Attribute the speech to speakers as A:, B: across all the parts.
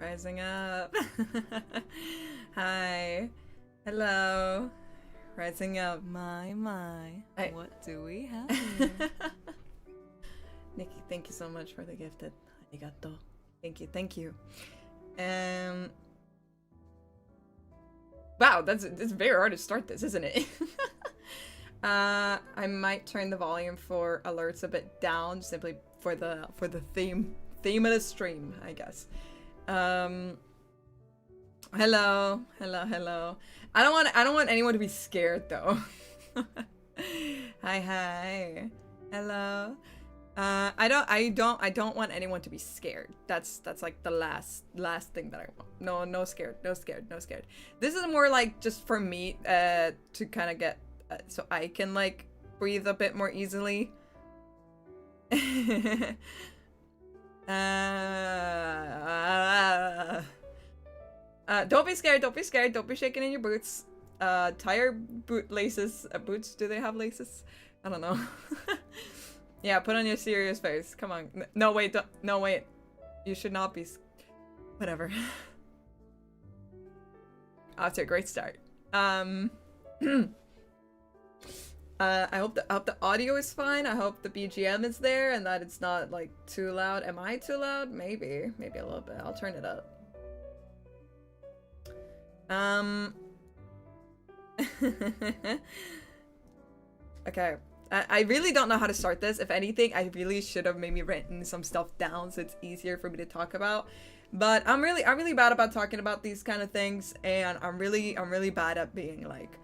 A: Rising up. Hi. Hello. Rising up. My. What do we have here? Nikki, thank you so much for the gifted. Arigato. Thank you. Wow, it's very hard to start this, isn't it? I might turn the volume for alerts a bit down, simply for the theme of the stream, I guess. Hello. I don't want anyone to be scared though. Hi. Hello. I don't want anyone to be scared. That's like the last thing that I want. No scared. This is more like just for me to kind of get so I can like breathe a bit more easily. Don't be scared. Don't be shaking in your boots. Tie your boot laces. Boots? Do they have laces? I don't know. Yeah, put on your serious face. Come on. No, wait. No, wait. You should not be. Whatever. Off to a great start. I hope the audio is fine. I hope the BGM is there and that it's not like too loud. Am I too loud? Maybe a little bit. I'll turn it up. Okay. I really don't know how to start this. If anything, I really should have maybe written some stuff down so it's easier for me to talk about. But I'm really bad about talking about these kind of things, and I'm really bad at being like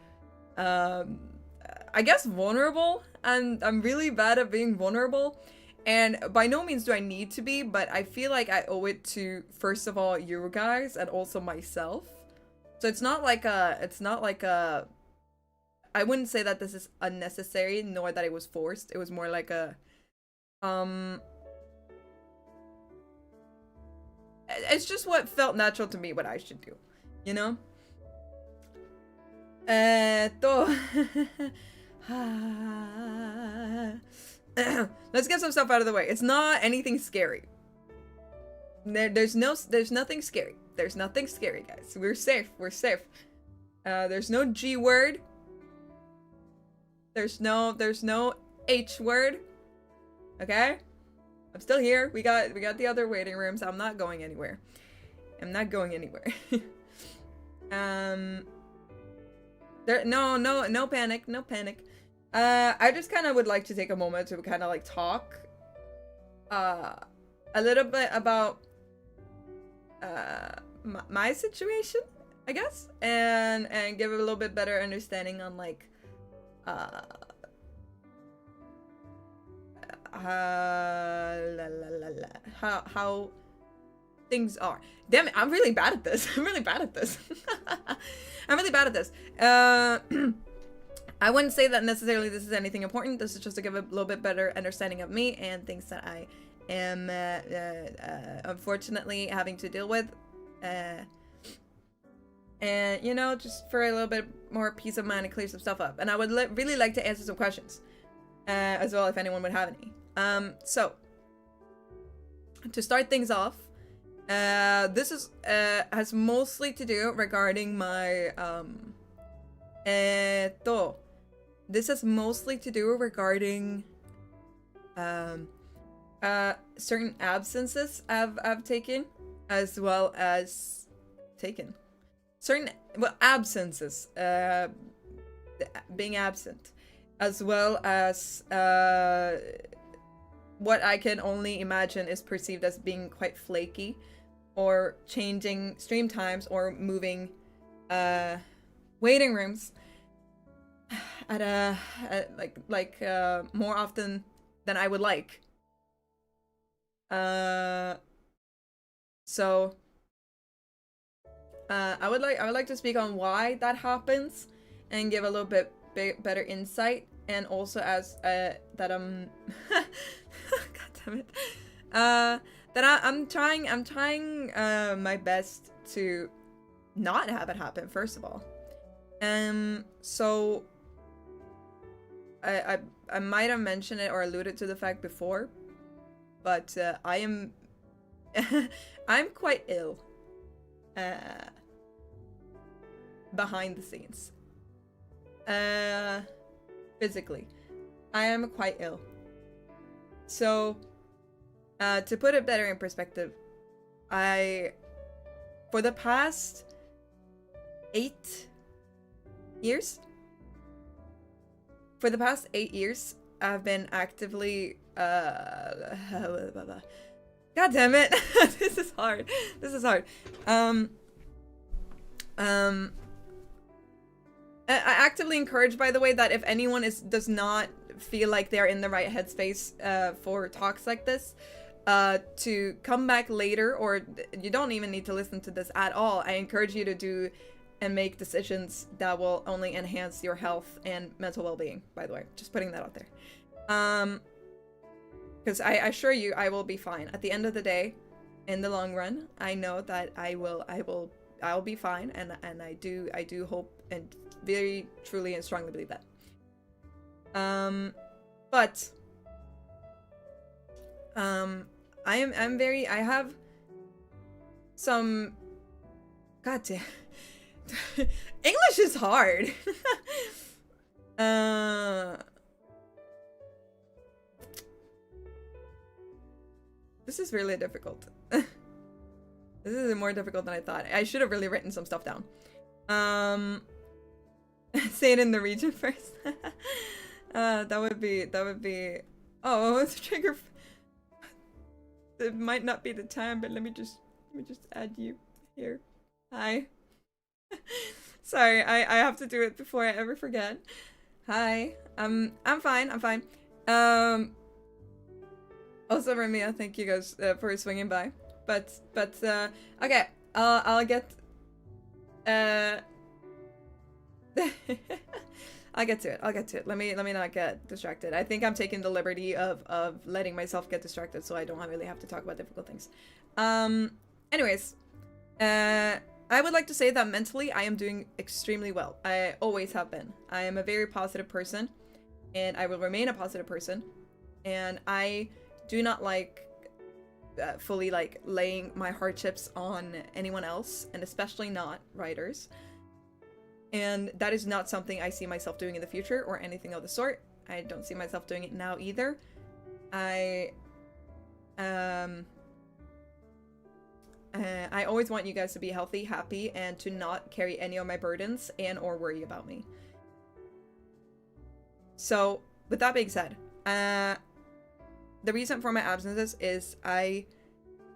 A: I guess vulnerable, and I'm really bad at being vulnerable. And by no means do I need to be, but I feel like I owe it to, first of all, you guys and also myself. So it's not like I wouldn't say that this is unnecessary, nor that it was forced. It was more like a it's just what felt natural to me, what I should do, you know? Let's get some stuff out of the way. It's not anything scary. There's nothing scary. There's nothing scary, guys. We're safe. There's no G word. There's no H word. Okay? I'm still here. We got the other waiting rooms. I'm not going anywhere. No panic. I just kind of would like to take a moment to kind of like talk a little bit about my situation, I guess, and give a little bit better understanding on like how things are. Damn it, I'm really bad at this. I'm really bad at this. I wouldn't say that necessarily this is anything important. This is just to give a little bit better understanding of me and things that I am unfortunately having to deal with. And, you know, just for a little bit more peace of mind and clear some stuff up. And I would really like to answer some questions as well, if anyone would have any. So, to start things off, this is has mostly to do regarding my this has mostly to do regarding certain absences I've taken, as well as certain absences, being absent, as well as what I can only imagine is perceived as being quite flaky, or changing stream times, or moving waiting rooms at more often than I would like. So I would like to speak on why that happens and give a little bit better insight, and also as that I'm God damn it, that I'm trying my best to not have it happen, first of all. So I might have mentioned it or alluded to the fact before, but I am I'm quite ill. behind the scenes. Physically, I am quite ill. So, to put it better in perspective, for the past 8 years, I've been actively, God damn it, this is hard. I actively encourage, by the way, that if anyone does not feel like they're in the right headspace for talks like this, to come back later, or you don't even need to listen to this at all. I encourage you to do and make decisions that will only enhance your health and mental well-being, by the way. Just putting that out there. Because I assure you, I will be fine. At the end of the day, in the long run, I know that I'll be fine, and I do hope and very truly and strongly believe that. But I have some, god damn, English is hard. This is really difficult. This is more difficult than I thought. I should have really written some stuff down. Say it in the region first. That would be, oh, it's a trigger. It might not be the time, but let me just add you here. Hi. Sorry, I have to do it before I ever forget. Hi. I'm fine. Also, Remia, thank you guys for swinging by. But okay, I'll get I'll get to it. Let me not get distracted. I think I'm taking the liberty of letting myself get distracted, so I don't really have to talk about difficult things. Anyways, I would like to say that mentally I am doing extremely well. I always have been. I am a very positive person, and I will remain a positive person. And I do not like fully like laying my hardships on anyone else, and especially not Ryders. And that is not something I see myself doing in the future or anything of the sort. I don't see myself doing it now either. I always want you guys to be healthy, happy, and to not carry any of my burdens and or worry about me. So, with that being said, the reason for my absences is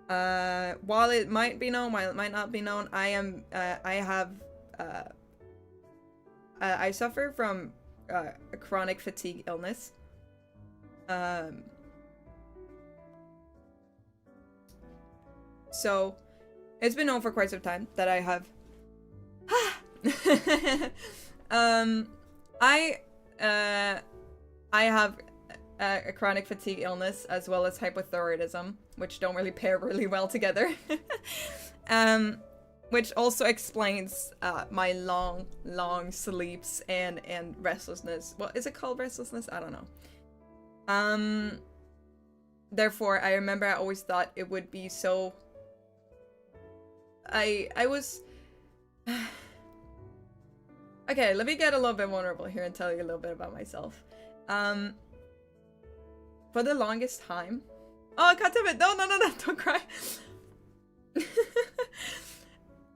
A: while it might be known, while it might not be known, I suffer from a chronic fatigue illness. So, it's been known for quite some time that I have I have a chronic fatigue illness as well as hypothyroidism, which don't really pair really well together. Which also explains my long sleeps and restlessness. Well, is it called restlessness? I don't know. Therefore, I remember I always thought it would be so... I was... Okay, let me get a little bit vulnerable here and tell you a little bit about myself. For the longest time... Oh, God damn it! No, don't cry!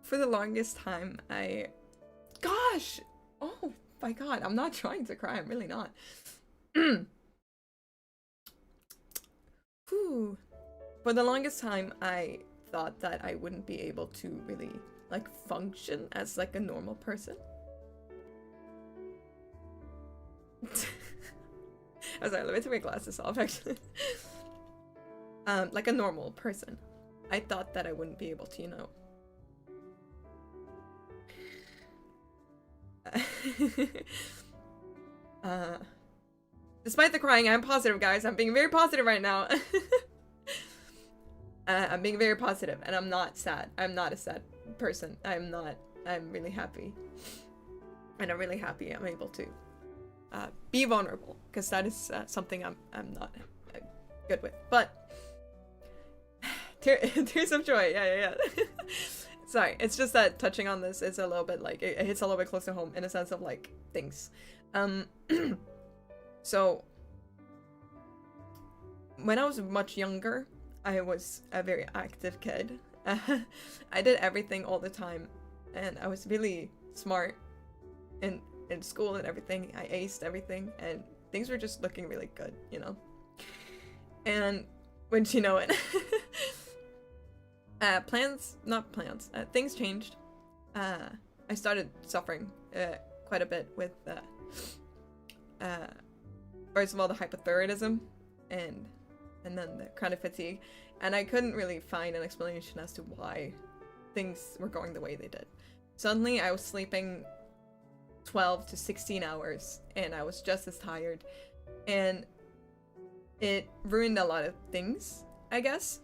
A: For the longest time, Gosh! Oh my god, I'm not trying to cry, I'm really not. Whew. For the longest time, I thought that I wouldn't be able to really, like, function as, like, a normal person. I'm sorry, let me take my glasses off, actually. Like a normal person. I thought that I wouldn't be able to, you know... Despite the crying, I'm positive, guys. I'm being very positive right now. I'm being very positive, and I'm not sad. I'm not a sad person. I'm really happy. And I'm really happy I'm able to be vulnerable, because that is something I'm not good with. But tears of joy, yeah. Sorry, it's just that touching on this is a little bit like it hits a little bit close to home in a sense of like things. So when I was much younger, I was a very active kid. I did everything all the time, and I was really smart in school and everything. I aced everything, and things were just looking really good, you know. And wouldn't you know it, things changed. I started suffering quite a bit with first of all the hypothyroidism and then the chronic fatigue, and I couldn't really find an explanation as to why things were going the way they did. Suddenly I was sleeping 12 to 16 hours and I was just as tired, and it ruined a lot of things, I guess.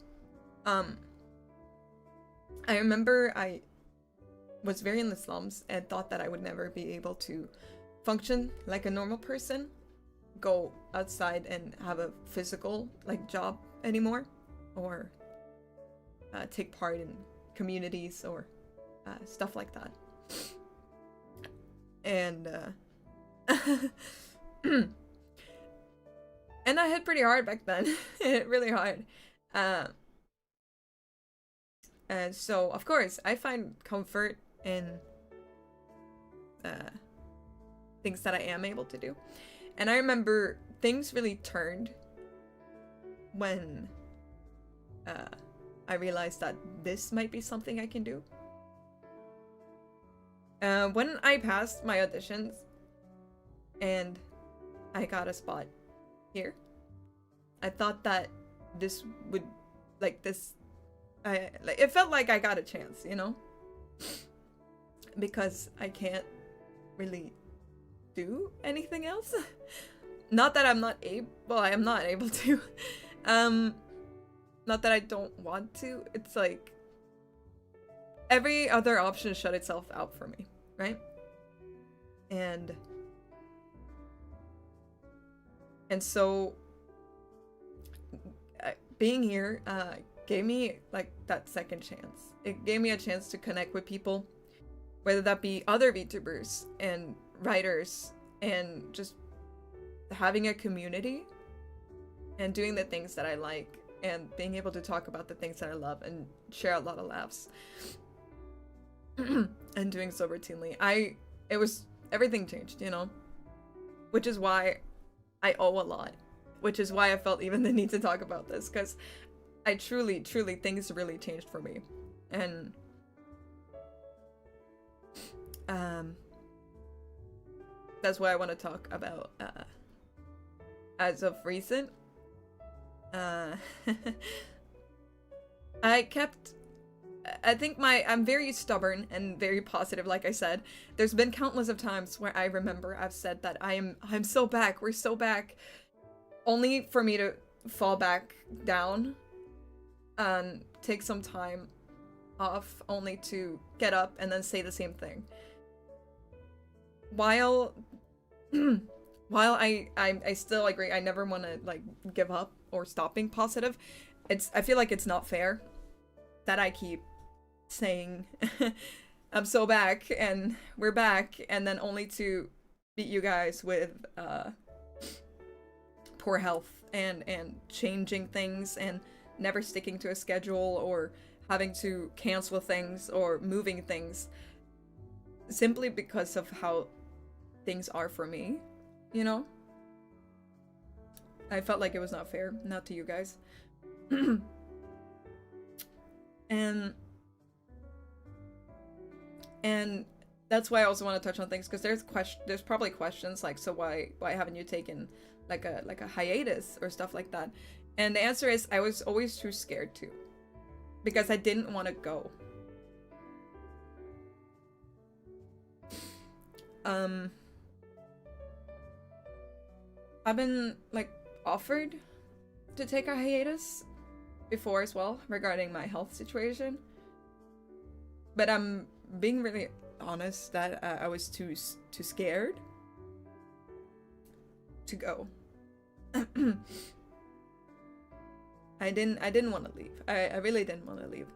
A: I remember I was very in the slums and thought that I would never be able to function like a normal person, go outside and have a physical like job anymore, or take part in communities or stuff like that. And and I hit pretty hard back then. It hit really hard. And so of course I find comfort in things that I am able to do. And I remember things really turned when I realized that this might be something I can do. When I passed my auditions and I got a spot here, I thought that this would, like, it felt like I got a chance, you know? Because I can't really do anything else. Not that I'm not able, well, I am not able to. Not that I don't want to. It's like every other option shut itself out for me, right? And so being here gave me like that second chance. It gave me a chance to connect with people, whether that be other VTubers and writers, and just having a community and doing the things that I like and being able to talk about the things that I love and share a lot of laughs and doing so routinely. Everything changed, you know, which is why I owe a lot, which is why I felt even the need to talk about this, because I truly things really changed for me. And that's why I want to talk about as of recent. I think I'm very stubborn and very positive, like I said. There's been countless of times where I remember I've said that I'm so back, we're so back, only for me to fall back down and take some time off, only to get up and then say the same thing. While I still agree, I never want to like give up or stop being positive. I feel like it's not fair that I keep saying I'm so back and we're back, and then only to beat you guys with poor health and changing things and never sticking to a schedule or having to cancel things or moving things simply because of how things are for me, you know? I felt like it was not fair, not to you guys. and that's why I also want to touch on things, because there's probably questions like, so why haven't you taken like a hiatus or stuff like that? And the answer is I was always too scared to, because I didn't want to go. I've been like offered to take a hiatus before as well regarding my health situation, but I'm being really honest that I was too scared to go. I didn't want to leave. I really didn't want to leave.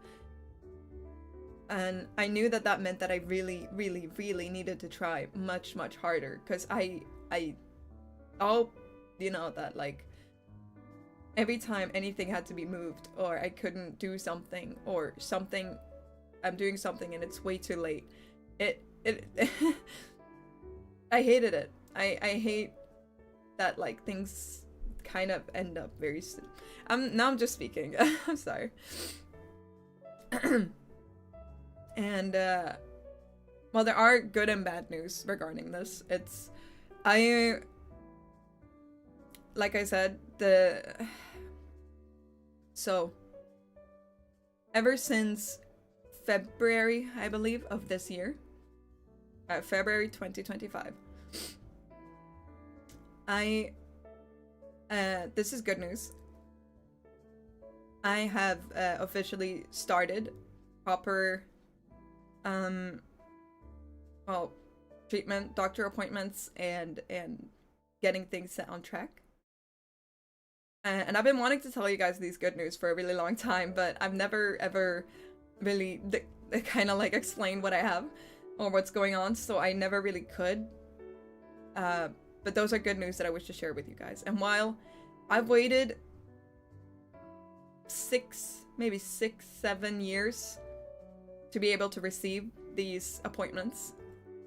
A: And I knew that that meant that I really, really, really needed to try much, much harder. Because oh, you know, that like every time anything had to be moved, or I couldn't do something, or something, I'm doing something and it's way too late. It I hated it. I hate that like things kind of end up very now I'm just speaking. I'm sorry. And well, there are good and bad news regarding this. Like I said, so ever since February, I believe, of this year, February 2025, this is good news. I have officially started proper well, treatment, doctor appointments, and getting things set on track. And I've been wanting to tell you guys these good news for a really long time, but I've never ever really kind of like explained what I have or what's going on, so I never really could. But those are good news that I wish to share with you guys. And while I've waited 7 years to be able to receive these appointments,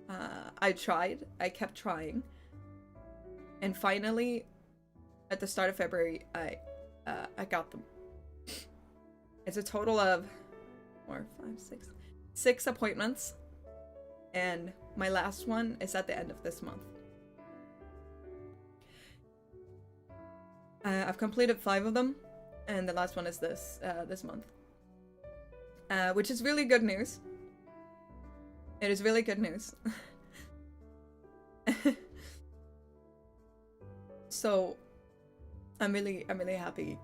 A: I kept trying, and finally at the start of February I got them. It's a total of 6 appointments, and my last one is at the end of this month. I've completed 5 of them, and the last one is this month, which is really good news. It is really good news. So I'm really happy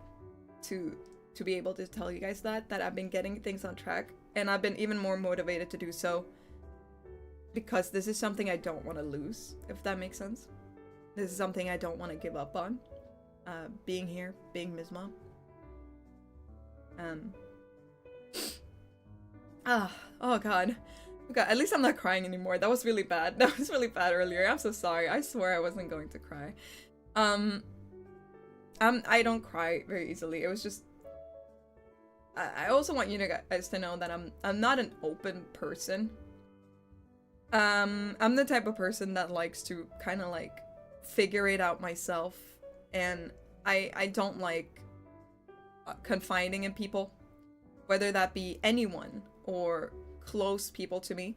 A: to be able to tell you guys that I've been getting things on track, and I've been even more motivated to do so because this is something I don't want to lose, if that makes sense. This is something I don't want to give up on. Being here, being Ms. Mom. Oh god. Okay, at least I'm not crying anymore. That was really bad. That was really bad earlier. I'm so sorry. I swear I wasn't going to cry. I don't cry very easily. It was just I also want you guys to know that I'm not an open person. I'm the type of person that likes to kind of like figure it out myself, and I don't like confiding in people, whether that be anyone or close people to me.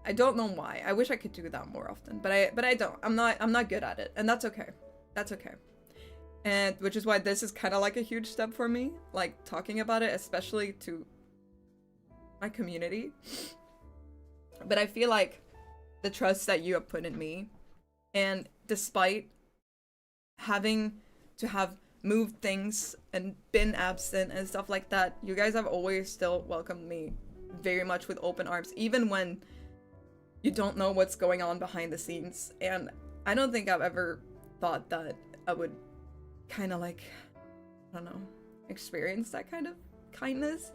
A: I don't know why. I wish I could do that more often, but I don't. I'm not good at it, and that's okay. That's okay. And which is why this is kind of like a huge step for me, like talking about it, especially to my community. But I feel like the trust that you have put in me, and despite having to have moved things and been absent and stuff like that, you guys have always still welcomed me very much with open arms, even when you don't know what's going on behind the scenes. And I don't think I've ever thought that I would kind of like, I don't know, experience that kind of kindness.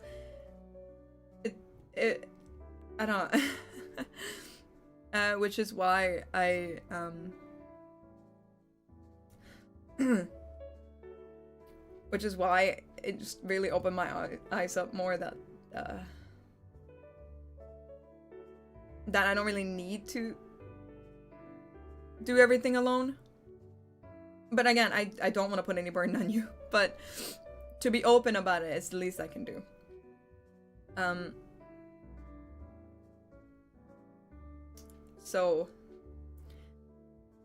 A: I don't which is why I which is why it just really opened my eyes up more that that I don't really need to do everything alone. But again, I don't want to put any burden on you, but to be open about it is the least I can do. So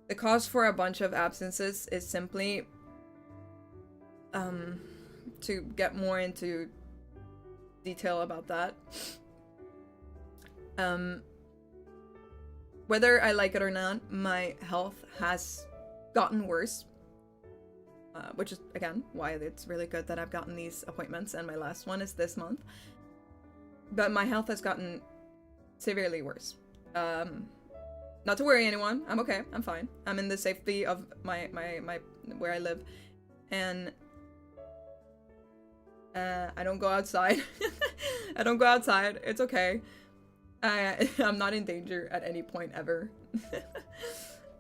A: the cause for a bunch of absences is simply to get more into detail about that. Whether I like it or not, my health has gotten worse. Which is, again, why it's really good that I've gotten these appointments, and my last one is this month. But my health has gotten severely worse. Not to worry anyone, I'm okay, I'm fine. I'm in the safety of my where I live. and I don't go outside. I don't go outside. It's okay. I'm not in danger at any point ever.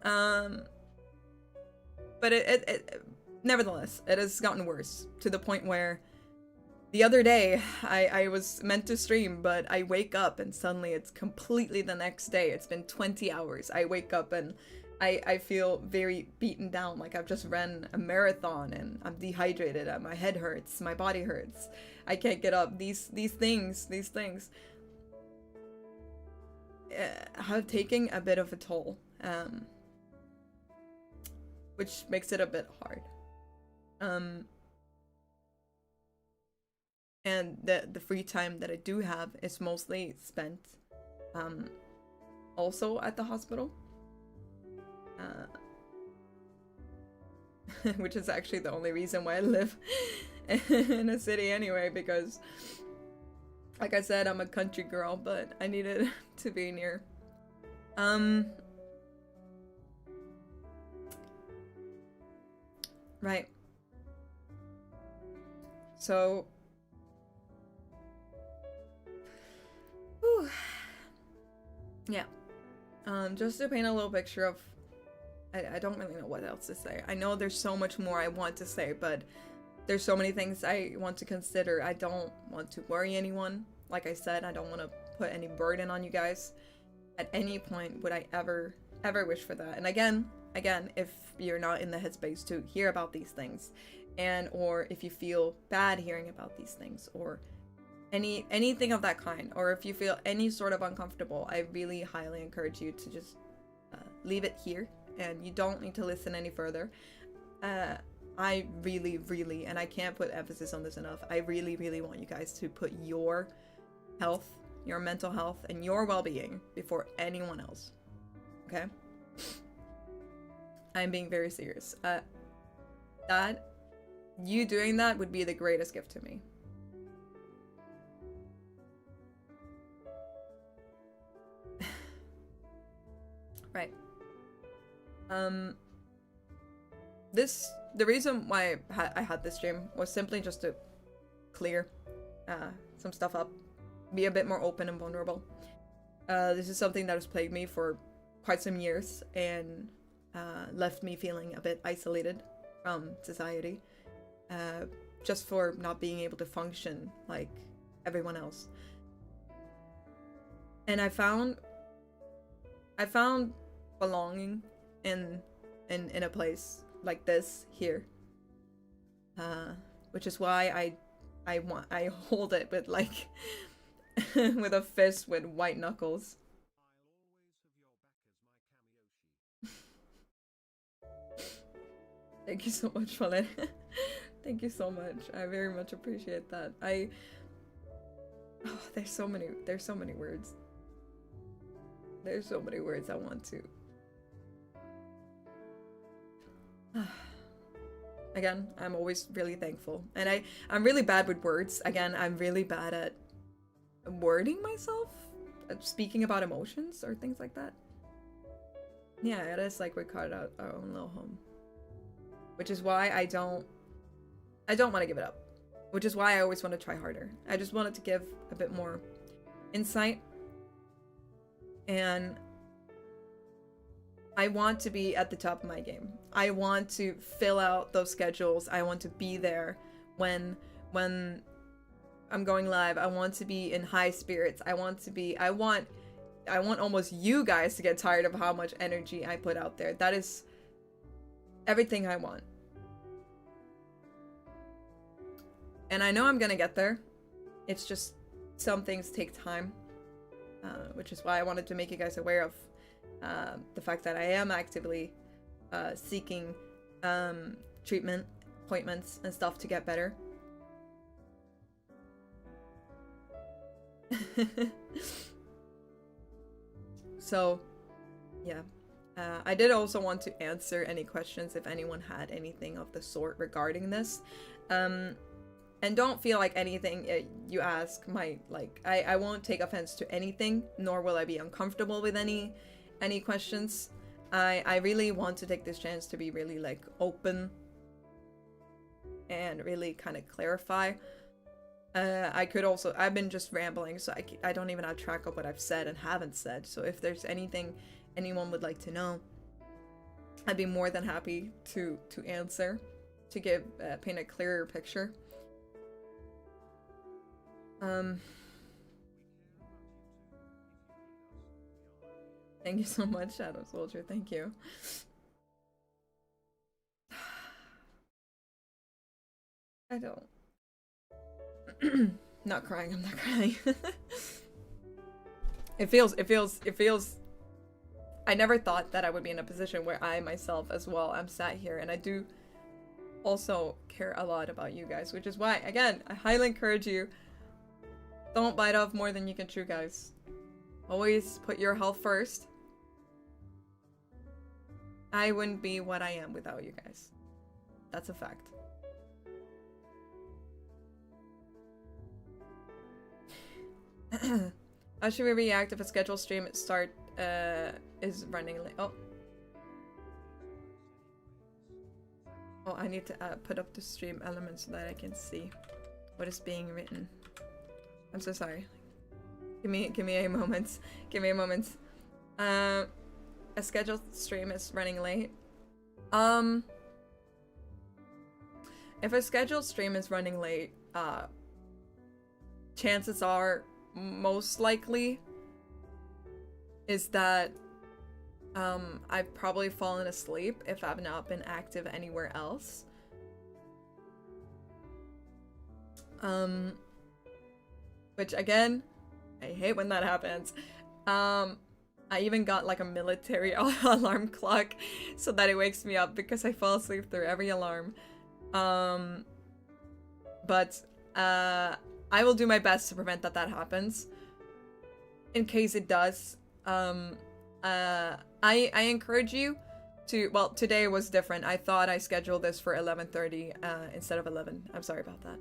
A: But nevertheless, it has gotten worse to the point where the other day I was meant to stream, but I wake up and suddenly it's completely the next day. It's been 20 hours. I wake up and I feel very beaten down, like I've just ran a marathon and I'm dehydrated, my head hurts, my body hurts, I can't get up. These things have taken a bit of a toll, which makes it a bit hard. And the free time that I do have is mostly spent also at the hospital. Which is actually the only reason why I live in a city anyway, because like I said, I'm a country girl, but I needed to be near. Right. So whew. Yeah. Just to paint a little picture of, I don't really know what else to say. I know there's so much more I want to say, but there's so many things I want to consider. I don't want to worry anyone. Like I said, I don't want to put any burden on you guys. At any point would I ever wish for that. And again, if you're not in the headspace to hear about these things, and or if you feel bad hearing about these things, or anything of that kind, or if you feel any sort of uncomfortable, I really highly encourage you to just leave it here, and you don't need to listen any further. I really, and I can't put emphasis on this enough, I really want you guys to put your health, your mental health, and your well-being before anyone else. Okay? I'm being very serious. That you doing that would be the greatest gift to me. Right. The reason why I had this stream was simply just to clear some stuff up, be a bit more open and vulnerable. This is something that has plagued me for quite some years and left me feeling a bit isolated from society, just for not being able to function like everyone else. And I found belonging in a place like this here, which is why I hold it with like with a fist with white knuckles. Thank you so much, Valen. Thank you so much. I very much appreciate that. Oh, there's so many words. There's so many words I want to. Again, I'm always really thankful. And I'm really bad with words. Again, I'm really bad at wording myself, speaking about emotions or things like that. Yeah, it is like we carved out our own little home. Which is why I don't want to give it up. Which is why I always want to try harder. I just wanted to give a bit more insight. And I want to be at the top of my game. I want to fill out those schedules. I want to be there when I'm going live. I want to be in high spirits. I want almost you guys to get tired of how much energy I put out there. That is everything I want. And I know I'm gonna get there. It's just some things take time, which is why I wanted to make you guys aware of the fact that I am actively seeking treatment, appointments, and stuff to get better. So, yeah. I did also want to answer any questions if anyone had anything of the sort regarding this. And don't feel like anything you ask might, like, I won't take offense to anything, nor will I be uncomfortable with any questions. I really want to take this chance to be really, like, open and really kind of clarify. I've been just rambling, so I don't even have track of what I've said and haven't said. So if there's anything anyone would like to know, I'd be more than happy to answer, to give, paint a clearer picture. Thank you so much, Shadow Soldier. Thank you. I don't. Not crying, I'm not crying. It feels I never thought that I would be in a position where I myself as well am sat here, and I do also care a lot about you guys, which is why, again, I highly encourage you, don't bite off more than you can chew, guys. Always put your health first. I wouldn't be what I am without you guys. That's a fact. How should we react if a scheduled stream at start is running late? Oh, I need to put up the stream element so that I can see what is being written. I'm so sorry. Give me a moment. Give me a moment. A scheduled stream is running late. If a scheduled stream is running late, chances are, most likely, is that I've probably fallen asleep if I've not been active anywhere else. Which again, I hate when that happens. I even got like a military alarm clock so that it wakes me up because I fall asleep through every alarm. But I will do my best to prevent that happens. In case it does, I encourage you to, well, today was different. I thought I scheduled this for 11:30 instead of 11. I'm sorry about that.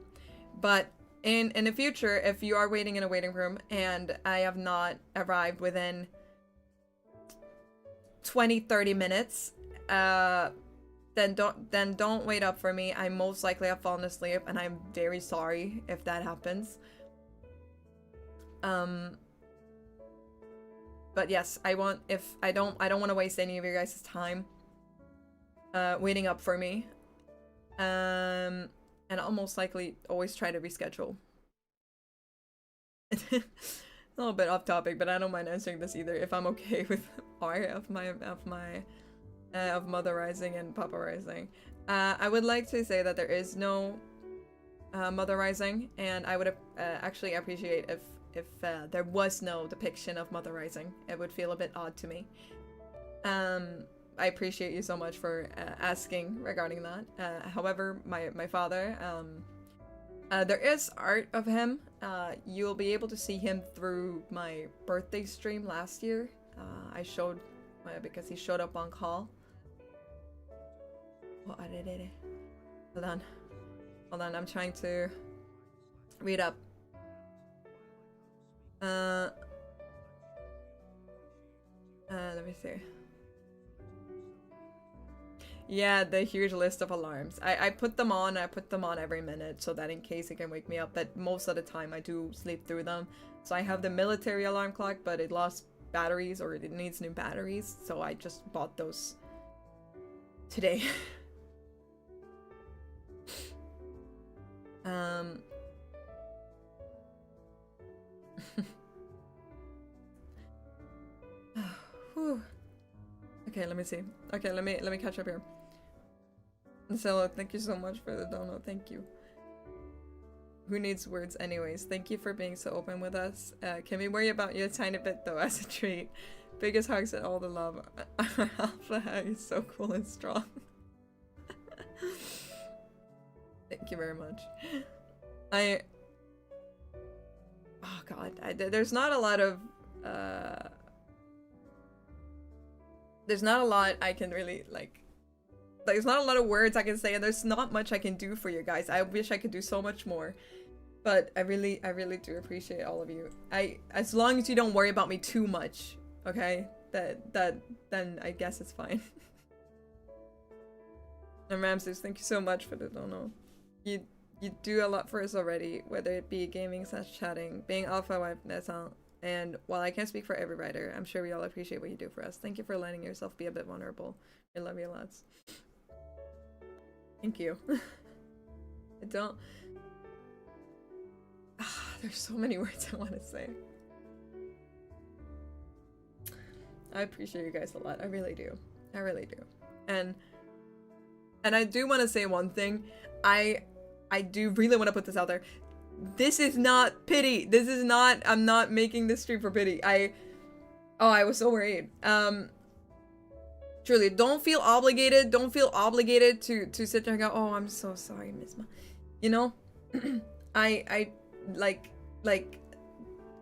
A: But in the future, if you are waiting in a waiting room and I have not arrived within 20-30 minutes, then don't wait up for me. I most likely have fallen asleep, and I'm very sorry if that happens. But yes, I don't want to waste any of your guys' time waiting up for me. And I'll most likely always try to reschedule. A little bit off topic, but I don't mind answering this either if I'm okay with art of Mother Ryzing and Papa Ryzing. I would like to say that there is no Mother Ryzing, and I would actually appreciate if there was no depiction of Mother Ryzing. It would feel a bit odd to me. I appreciate you so much for asking regarding that. However, my father, there is art of him. You'll be able to see him through my birthday stream last year. I showed, because he showed up on call. Hold on, I'm trying to read up. Let me see. Yeah, the huge list of alarms. I put them on every minute so that in case it can wake me up, but most of the time I do sleep through them. So I have the military alarm clock, but it lost batteries, or it needs new batteries, so I just bought those today. Okay, let me see. Okay, let me catch up here. Marcelo, thank you so much for the dono. Thank you. Who needs words anyways? Thank you for being so open with us. Can we worry about you a tiny bit though as a treat? Biggest hugs and all the love. Our alpha hag is so cool and strong. Thank you very much. Oh god, there's not a lot of there's not a lot I can really like. There's not a lot of words I can say, and there's not much I can do for you guys. I wish I could do so much more, but I really do appreciate all of you. As long as you don't worry about me too much, okay? Then I guess it's fine. And Ramses, thank you so much for the dono. you do a lot for us already, whether it be gaming / chatting, being alpha wife naissant, and while I can't speak for every writer, I'm sure we all appreciate what you do for us. Thank you for letting yourself be a bit vulnerable. I love you lots. Thank you. I don't... there's so many words I want to say. I appreciate you guys a lot. I really do. I really do. And I do want to say one thing. I do really want to put this out there. This is not pity. This is not... I'm not making this stream for pity. I was so worried. Truly, don't feel obligated. Don't feel obligated to sit there and go, oh, I'm so sorry, Miss Ma. You know? I like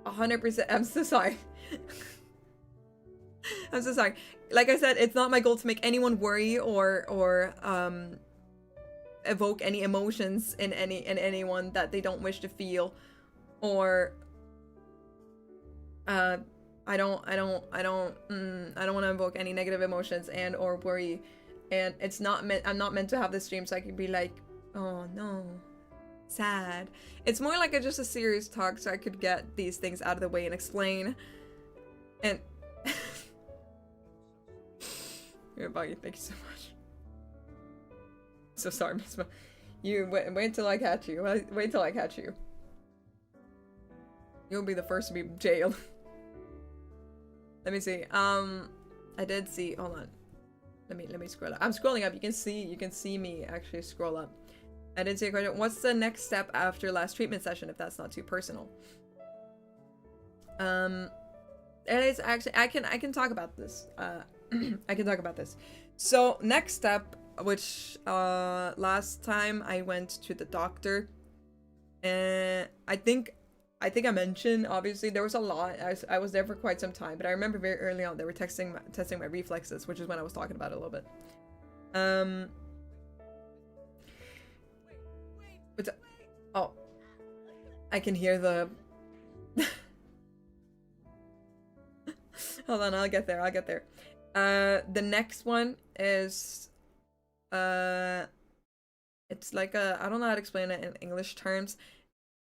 A: 100%. I'm so sorry. I'm so sorry. Like I said, it's not my goal to make anyone worry or evoke any emotions in anyone that they don't wish to feel, or I don't want to evoke any negative emotions and or worry, and it's not meant. I'm not meant to have this stream so I can be like, oh no, sad. It's more like just a serious talk so I could get these things out of the way and explain. And you're buggy. Thank you so much. So sorry, Miss Ma. You wait till I catch you. Wait till I catch you. You'll be the first to be jailed. Let me see. I did see. Hold on. Let me scroll up. I'm scrolling up. You can see me actually scroll up. I did see a question. What's the next step after last treatment session if that's not too personal? It is actually I can talk about this. I can talk about this. So next step, which last time I went to the doctor, and I think I mentioned, obviously there was a lot. I was there for quite some time, but I remember very early on they were testing my reflexes, which is when I was talking about it a little bit. But oh, I can hear the. Hold on, I'll get there. The next one is it's like a, I don't know how to explain it in English terms.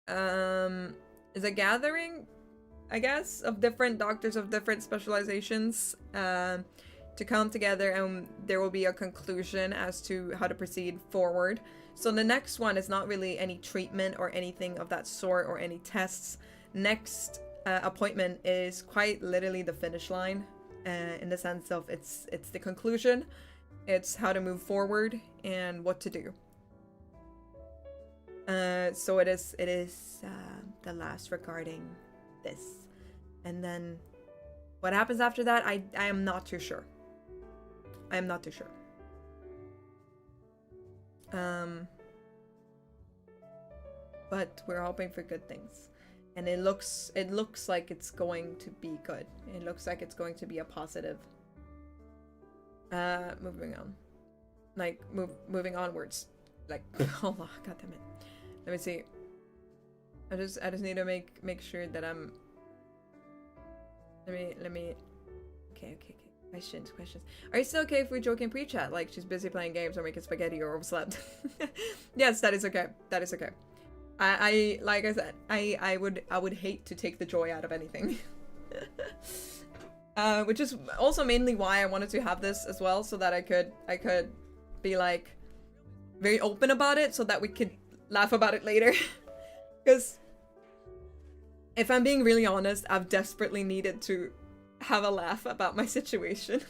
A: Is a gathering, I guess, of different doctors of different specializations to come together, and there will be a conclusion as to how to proceed forward. So the next one is not really any treatment or anything of that sort or any tests. Next appointment is quite literally the finish line, in the sense of it's the conclusion. It's how to move forward and what to do. So it is the last regarding this, and then what happens after that, I am not too sure. I am not too sure. But we're hoping for good things, and it looks like it's going to be good. It looks like it's going to be a positive. Moving on, like moving onwards, like oh god damn it. Let me see. I just need to make sure that I'm. Let me. Okay. Questions. Are you still okay if we joke in pre-chat? Like she's busy playing games or making spaghetti or overslept? Yes, that is okay. That is okay. I like I said, I would hate to take the joy out of anything. Which is also mainly why I wanted to have this as well, so that I could be like very open about it, so that we could laugh about it later. Because if I'm being really honest, I've desperately needed to have a laugh about my situation.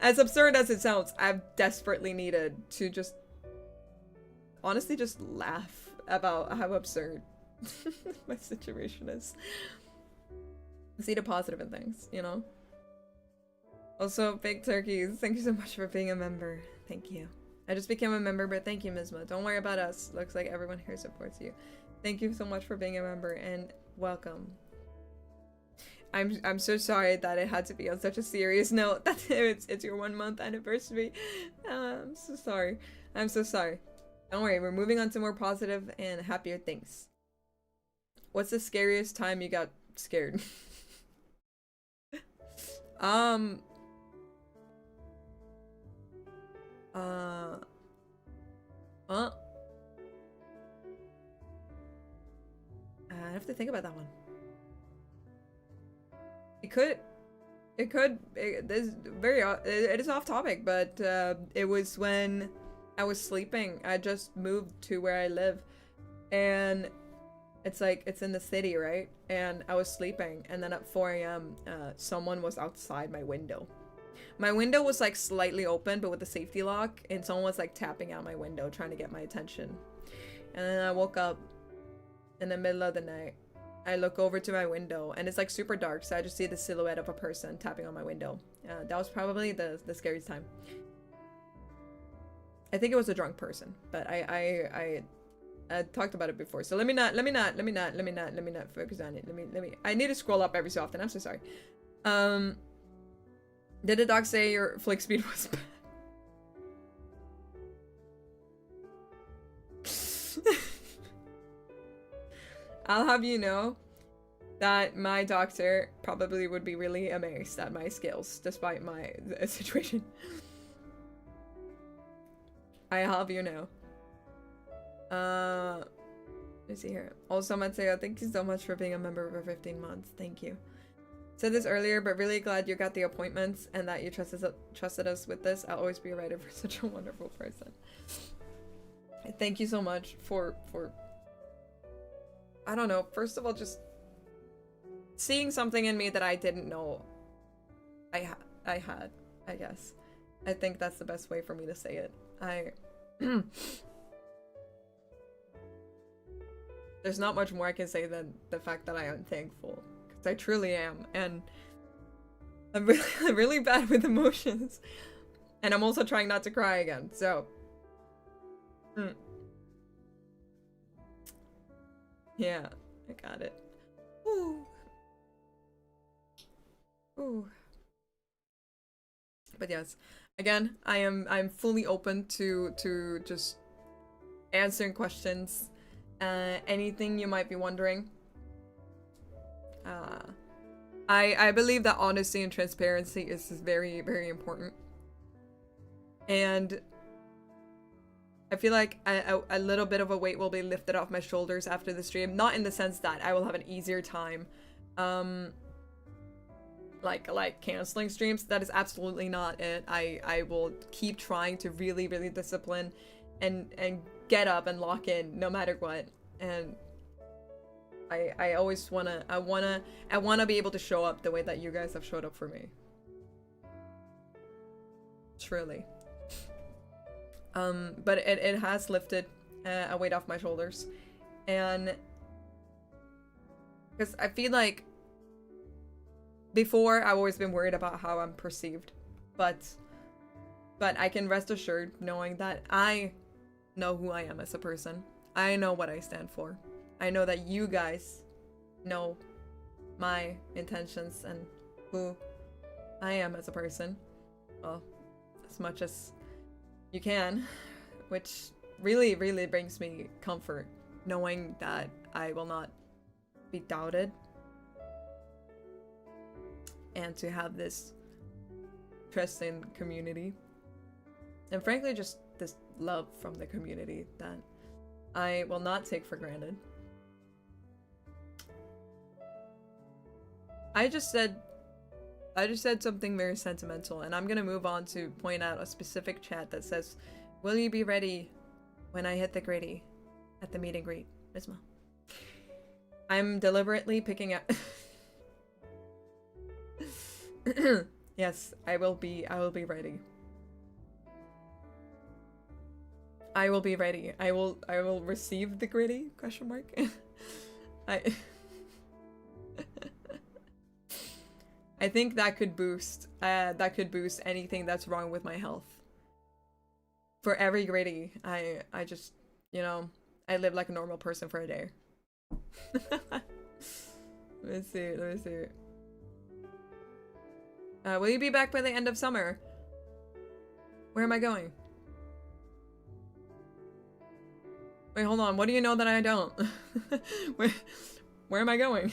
A: As absurd as it sounds, I've desperately needed to just honestly just laugh about how absurd my situation is. See the positive in things, you know? Also, Big Turkeys, thank you so much for being a member. Thank you. I just became a member, but thank you, Mizma. Don't worry about us. Looks like everyone here supports you. Thank you so much for being a member, and welcome. I'm so sorry that it had to be on such a serious note that it's your 1 month anniversary. I'm so sorry. I'm so sorry. Don't worry, we're moving on to more positive and happier things. What's the scariest time you got scared? think about that one. It is off topic, but it was when I was sleeping. I just moved to where I live, and it's like, it's in the city, right? And I was sleeping, and then at 4 a.m. Someone was outside my window. My window was like slightly open, but with the safety lock, and someone was like tapping out my window, trying to get my attention. And then I woke up in the middle of the night. I look over to my window, and it's like super dark, so I just see the silhouette of a person tapping on my window. That was probably the scariest time. I think it was a drunk person, but I talked about it before, so let me not focus on it. I need to scroll up every so often. I'm so sorry. Did the doc say your flick speed was bad? I'll have you know that my doctor probably would be really amazed at my skills, despite my situation. I have you know. Let me see here. Also, Mateo, thank you so much for being a member for 15 months. Thank you. Said this earlier, but really glad you got the appointments and that you trusted us with this. I'll always be a writer for such a wonderful person. Thank you so much for I don't know, first of all, just seeing something in me that I didn't know I had, I guess. I think that's the best way for me to say it. There's not much more I can say than the fact that I am thankful. I truly am, and I'm really bad with emotions, and I'm also trying not to cry again, so yeah, I got it. Ooh. Ooh. But yes, again, I'm fully open to just answering questions, anything you might be wondering. I believe that honesty and transparency is very, very important. And I feel like a little bit of a weight will be lifted off my shoulders after the stream. Not in the sense that I will have an easier time, like canceling streams. That is absolutely not it. I will keep trying to really, really discipline and get up and lock in no matter what. And I always wanna be able to show up the way that you guys have showed up for me. Truly. But it has lifted a weight off my shoulders, and because I feel like before I've always been worried about how I'm perceived, but I can rest assured knowing that I know who I am as a person. I know what I stand for. I know that you guys know my intentions and who I am as a person. Well, as much as you can, which really, really brings me comfort, knowing that I will not be doubted, and to have this trust in community, and frankly just this love from the community that I will not take for granted. I just said something very sentimental, and I'm gonna move on to point out a specific chat that says, "Will you be ready when I hit the gritty at the meet and greet, Bisma?" I'm deliberately picking up. Yes, I will be ready. I will be ready. I will receive the gritty? Question mark. I think that could boost anything that's wrong with my health. For every gritty, I just, you know, I live like a normal person for a day. Let me see. Will you be back by the end of summer? Where am I going? Wait, hold on. What do you know that I don't? Where am I going?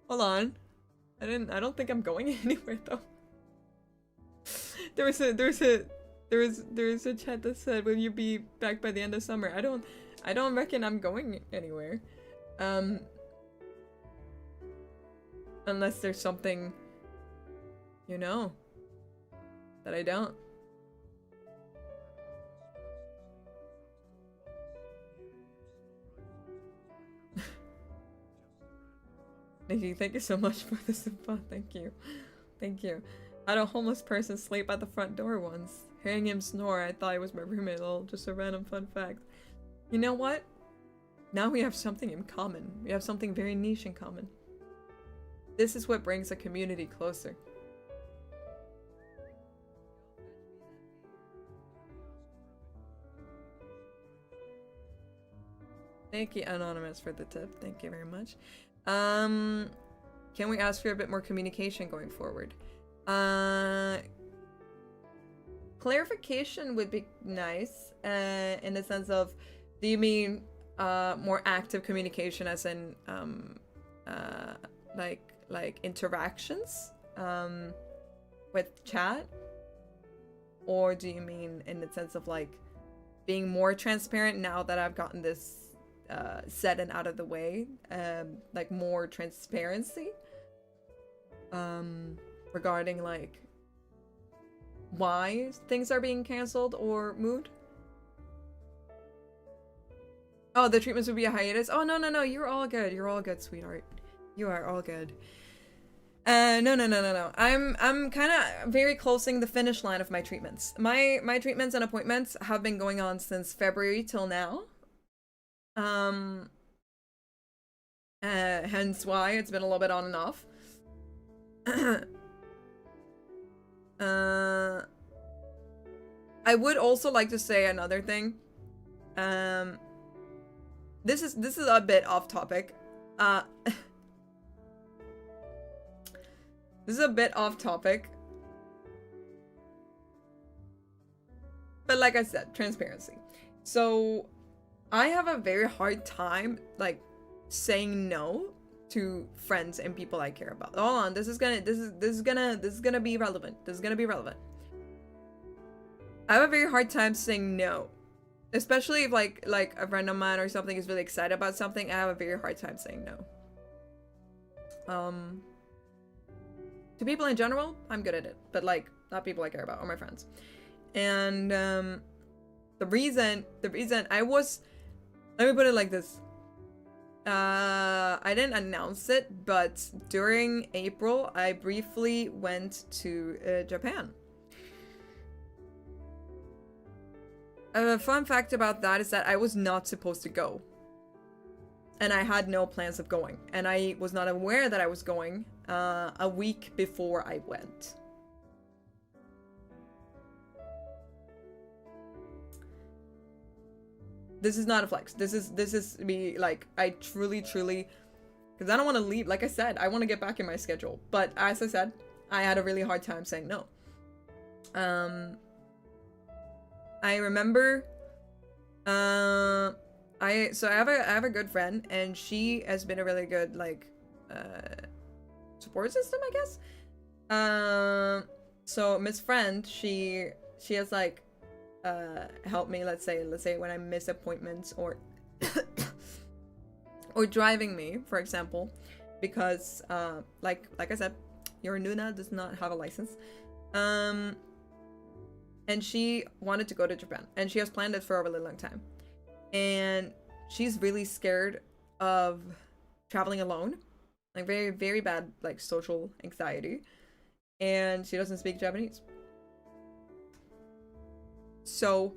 A: Hold on. I don't think I'm going anywhere though. There was a There is a chat that said, "Will you be back by the end of summer?" I don't reckon I'm going anywhere. Unless there's something, you know, that I don't. Nikki, thank you so much for the support. Thank you. Thank you. I had a homeless person sleep at the front door once. Hearing him snore, I thought he was my roommate. Lol, just a random fun fact. You know what? Now we have something in common. We have something very niche in common. This is what brings a community closer. Thank you, Anonymous, for the tip. Thank you very much. Can we ask for a bit more communication going forward? Clarification would be nice, in the sense of, do you mean more active communication as in like interactions with chat? Or do you mean in the sense of like being more transparent now that I've gotten this said and out of the way, like more transparency regarding like why things are being canceled or moved? Oh, the treatments would be a hiatus? Oh, no, you're all good. You're all good, sweetheart. You are all good. No. I'm kind of very closing the finish line of my treatments. My treatments and appointments have been going on since February till now. Hence why it's been a little bit on and off. I would also like to say another thing. This is a bit off topic. This is a bit off topic. But like I said, transparency. So I have a very hard time like saying no to friends and people I care about. Hold on, this is gonna be relevant. This is gonna be relevant. I have a very hard time saying no. Especially if like a friend of mine or something is really excited about something, I have a very hard time saying no. To people in general, I'm good at it, but like not people I care about or my friends. And the reason I was, let me put it like this. I didn't announce it, but during April, I briefly went to Japan. A fun fact about that is that I was not supposed to go. And I had no plans of going. And I was not aware that I was going a week before I went. This is not a flex. This is me, like, I truly, because I don't want to leave. Like I said, I want to get back in my schedule. But as I said, I had a really hard time saying no. I remember, I have a good friend, and she has been a really good, like, support system, I guess. So Miss Friend, she has like helped me, let's say when I miss appointments or or driving me, for example, because like I said, Yorununa does not have a license. And she wanted to go to Japan, and she has planned it for a really long time. And she's really scared of traveling alone, like very, very bad, like social anxiety. And she doesn't speak Japanese. So,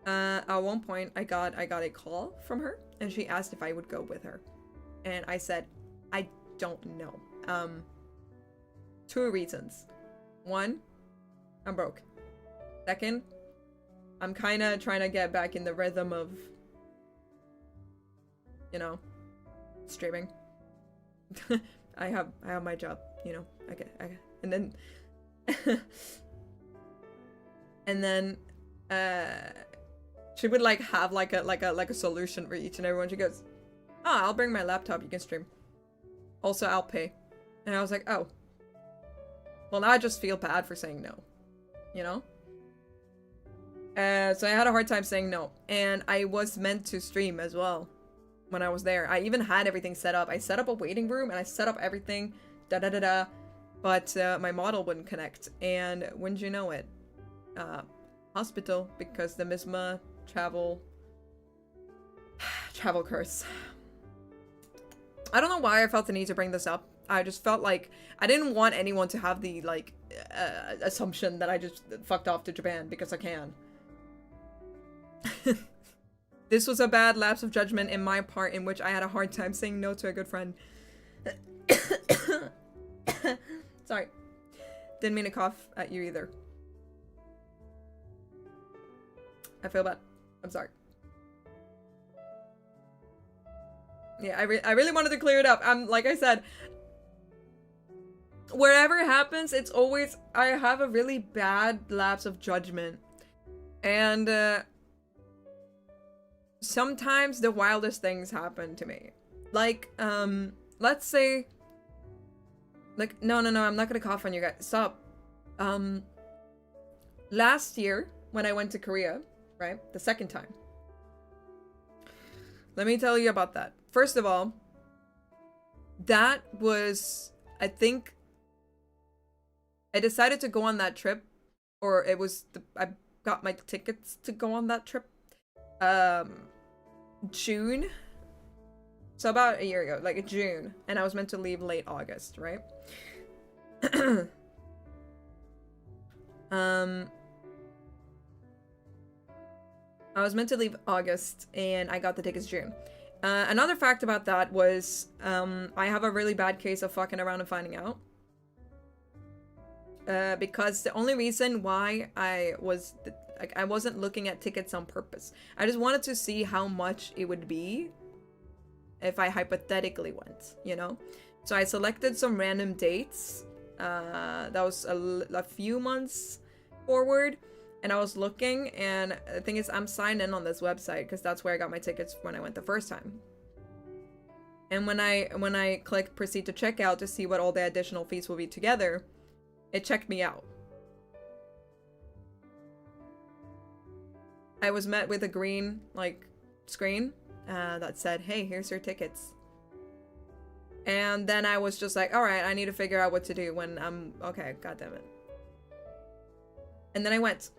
A: at one point, I got a call from her, and she asked if I would go with her, and I said, I don't know. 2 reasons. 1, I'm broke. 2nd, I'm kind of trying to get back in the rhythm of, you know, streaming. I have my job, you know. Okay, and then she would like have like a solution for each and every one. She goes, "Oh, I'll bring my laptop. You can stream. Also, I'll pay." And I was like, "Oh, well, now I just feel bad for saying no," you know. So I had a hard time saying no. And I was meant to stream as well when I was there. I even had everything set up. I set up a waiting room and I set up everything. Da-da-da-da. But my model wouldn't connect. And wouldn't you know it? Hospital, because the Misma travel curse. I don't know why I felt the need to bring this up. I just felt like I didn't want anyone to have the like assumption that I just fucked off to Japan because I can. This was a bad lapse of judgment in my part in which I had a hard time saying no to a good friend. Sorry. Didn't mean to cough at you either. I feel bad. I'm sorry. Yeah, I really wanted to clear it up. Like I said, wherever it happens, it's always, I have a really bad lapse of judgment. And, sometimes the wildest things happen to me. Like, let's say, like, no, I'm not gonna cough on you guys. Stop. Last year, when I went to Korea, right? The second time. Let me tell you about that. First of all, that was, I think, I decided to go on that trip, or it was, I got my tickets to go on that trip, June, so about a year ago, like June, and I was meant to leave late August, right? I was meant to leave August, and I got the tickets June. Another fact about that was, I have a really bad case of fucking around and finding out. Because the only reason why I wasn't looking at tickets on purpose. I just wanted to see how much it would be if I hypothetically went, you know? So I selected some random dates. That was a few months forward. And I was looking, and the thing is, I'm signed in on this website because that's where I got my tickets when I went the first time. And when I clicked proceed to checkout to see what all the additional fees will be together, it checked me out. I was met with a green, like, screen that said, hey, here's your tickets. And then I was just like, alright, I need to figure out what to do when I'm... Okay, goddammit. And then I went.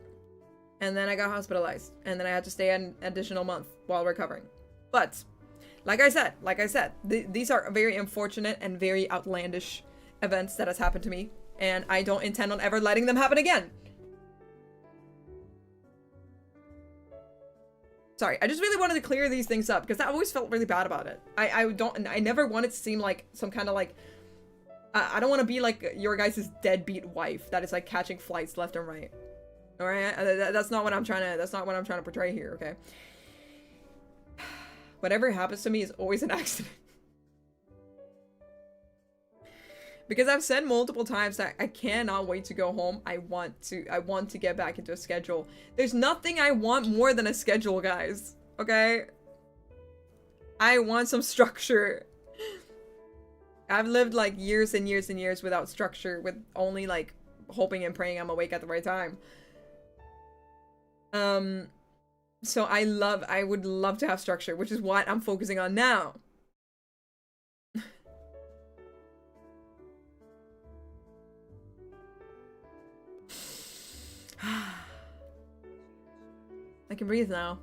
A: And then I got hospitalized. And then I had to stay an additional month while recovering. But, like I said, these are very unfortunate and very outlandish events that has happened to me. And I don't intend on ever letting them happen again. Sorry, I just really wanted to clear these things up because I always felt really bad about it. I never want it to seem like some kind of like, I don't want to be like your guys' deadbeat wife that is like catching flights left and right. All right, that's not what I'm trying to portray here. Okay. Whatever happens to me is always an accident. Because I've said multiple times that I cannot wait to go home. I want to get back into a schedule. There's nothing I want more than a schedule, guys. Okay? I want some structure. I've lived like years and years and years without structure, with only like hoping and praying I'm awake at the right time. So I would love to have structure, which is what I'm focusing on now. I can breathe now.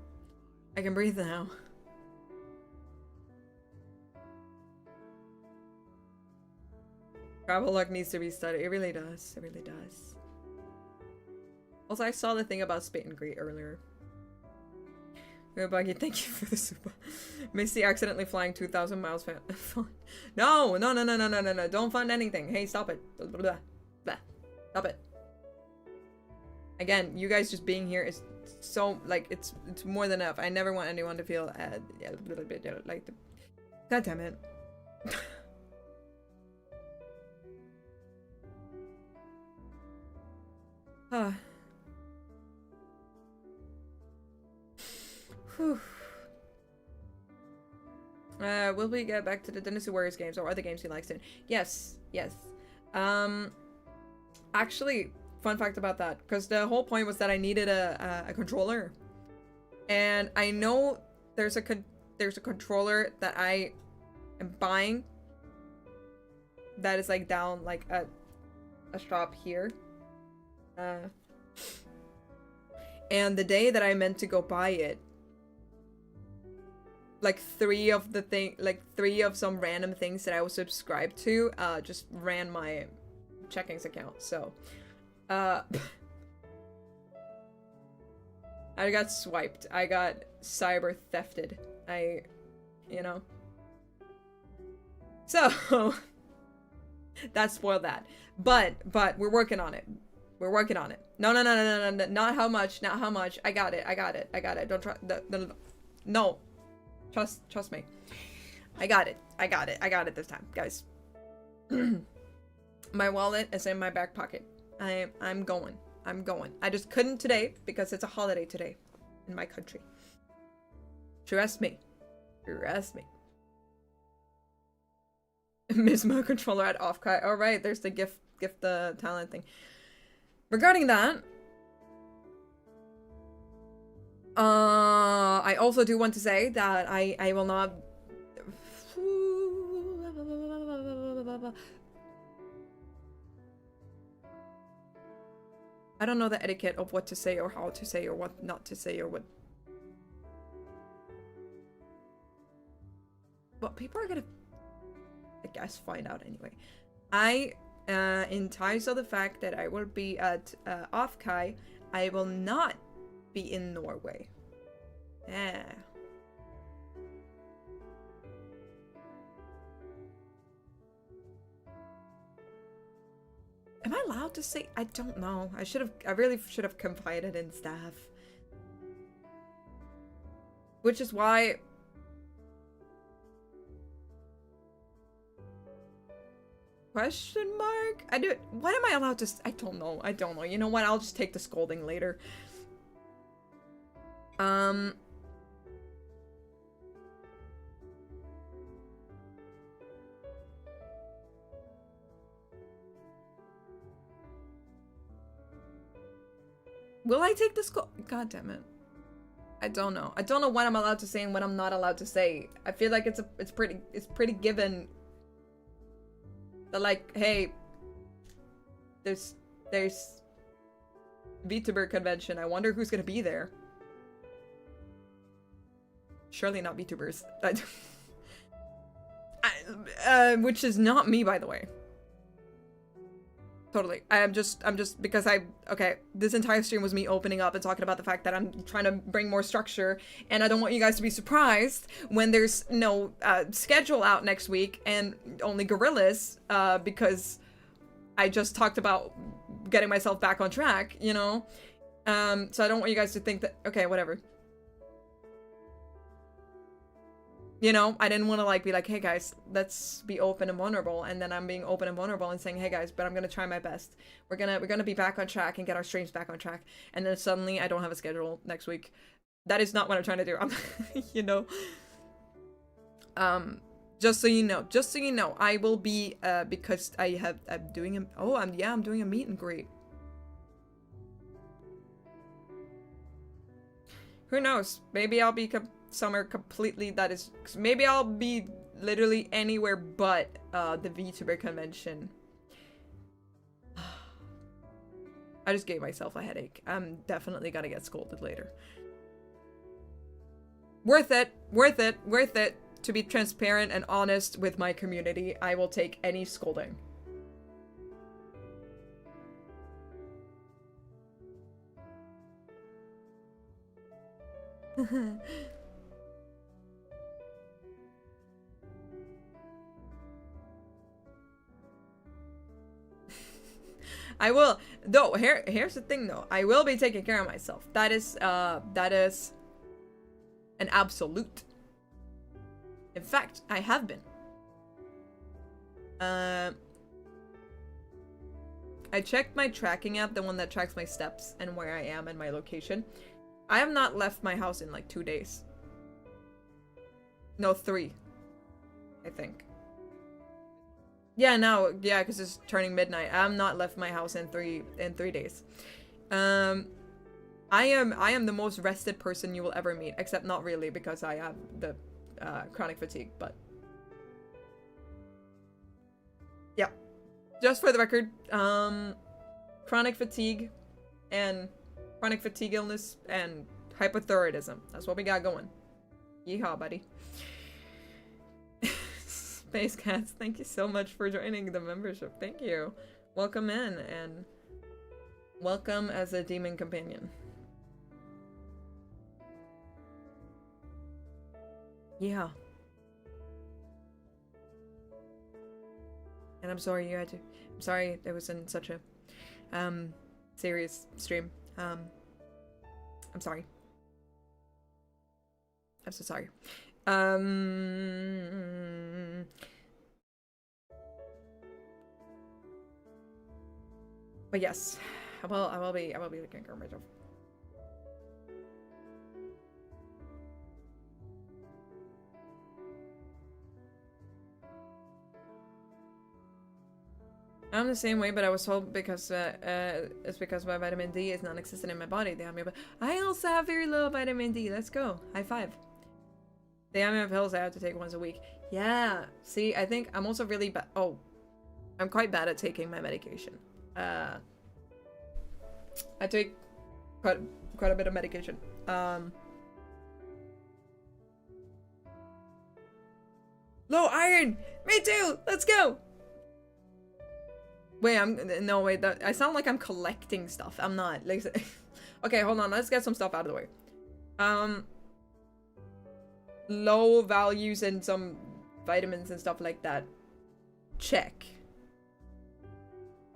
A: I can breathe now. Travel luck needs to be studied. It really does. It really does. Also, I saw the thing about spit and greet earlier. Buggy, thank you for the super. Missy accidentally flying 2,000 miles. No. Don't fund anything. Hey, stop it. Blah, blah, blah. Stop it. Again, you guys just being here is so, like, it's more than enough. I never want anyone to feel like the... God damn it. Whew. Will we get back to the Dynasty Warriors games or other games he likes to? Yes. Actually, fun fact about that, because the whole point was that I needed a controller, and I know there's a controller that I am buying that is like down like at a shop here, and the day that I meant to go buy it, like three of some random things that I was subscribed to just ran my checkings account. So I got swiped. I got cyber thefted. You know. So that spoiled that. But we're working on it. We're working on it. No, not how much, not how much. I got it. Don't try. No. Trust me. I got it this time, guys. My wallet is in my back pocket. I'm going. I just couldn't today because it's a holiday today in my country. Trust me. Mismo controller at Offkai. All right, there's the gift the talent thing. Regarding that, I also do want to say that I will not. I don't know the etiquette of what to say or how to say or what not to say or what. But people are gonna, I guess, find out anyway. In ties of the fact that I will be at Offkai, I will not be in Norway. Yeah. Am I allowed to say? I don't know. I really should have confided in staff. Which is why question mark? What am I allowed to I don't know. You know what? I'll just take the scolding later. Will I take the scold? God damn it. I don't know. I don't know what I'm allowed to say and what I'm not allowed to say. I feel like it's pretty given that, like, hey, there's VTuber convention. I wonder who's gonna be there. Surely not VTubers. Which is not me, by the way. Totally. I'm just because okay, this entire stream was me opening up and talking about the fact that I'm trying to bring more structure, and I don't want you guys to be surprised when there's no schedule out next week and only gorillas, because I just talked about getting myself back on track, you know? So I don't want you guys to think that, okay, whatever. You know, I didn't want to like be like, hey guys, let's be open and vulnerable, and then I'm being open and vulnerable and saying, hey guys, but I'm gonna try my best. We're gonna be back on track and get our streams back on track, and then suddenly I don't have a schedule next week. That is not what I'm trying to do. You know. Just so you know, I will be because I'm doing a meet and greet. Who knows? Maybe I'll be somewhere completely maybe I'll be literally anywhere but the VTuber convention. I just gave myself a headache. I'm definitely gonna get scolded later. Worth it to be transparent and honest with my community. I will take any scolding. I will, though. Here's the thing, though. I will be taking care of myself. That is an absolute. In fact, I have been. I checked my tracking app, the one that tracks my steps and where I am and my location. I have not left my house in like 2 days. No, 3. I think. Yeah, no, yeah, because it's turning midnight. I'm not left my house in 3 days. I am the most rested person you will ever meet, except not really because I have the chronic fatigue, but yeah. Just for the record, chronic fatigue and chronic fatigue illness and hypothyroidism. That's what we got going. Yeehaw, buddy. Space Cats, thank you so much for joining the membership. Thank you. Welcome in and welcome as a demon companion. Yeah. And I'm sorry you had to. I'm sorry it was in such a serious stream. I'm sorry. I'm so sorry. But yes, I will be looking at myself. I'm the same way, but I was told because it's because my vitamin D is non-existent in my body. They have me, but I also have very low vitamin D. Let's go. High five. They have me pills I have to take once a week. Yeah. See, I think I'm also really bad. Oh, I'm quite bad at taking my medication. I take quite a bit of medication. Low iron. Me too. Let's go. Wait, no, wait, I sound like I'm collecting stuff. I'm not. Like, okay, hold on. Let's get some stuff out of the way. Low values in some vitamins and stuff like that. Check.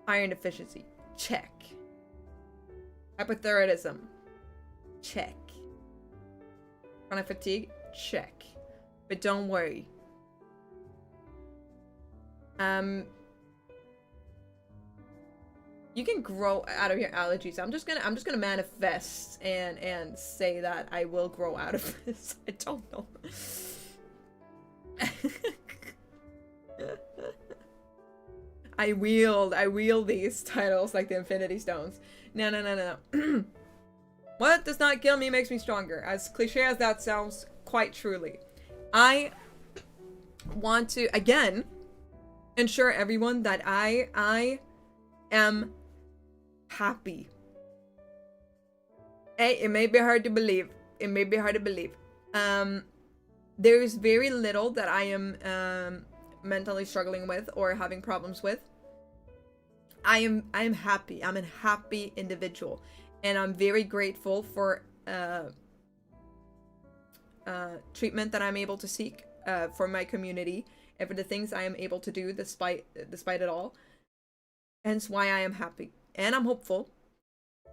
A: Iron deficiency. Check. Hypothyroidism. Check. Chronic fatigue. Check. But don't worry. You can grow out of your allergies. I'm just gonna manifest and say that I will grow out of this. I don't know. I wield these titles like the Infinity Stones. No. What does not kill me makes me stronger. As cliche as that sounds, quite truly. I want to again ensure everyone that I am happy. Hey, it may be hard to believe. It may be hard to believe. There is very little that I am mentally struggling with or having problems with. I am happy. I'm a happy individual, and I'm very grateful for treatment that I'm able to seek for my community and for the things I am able to do despite it all. Hence why I am happy. And I'm hopeful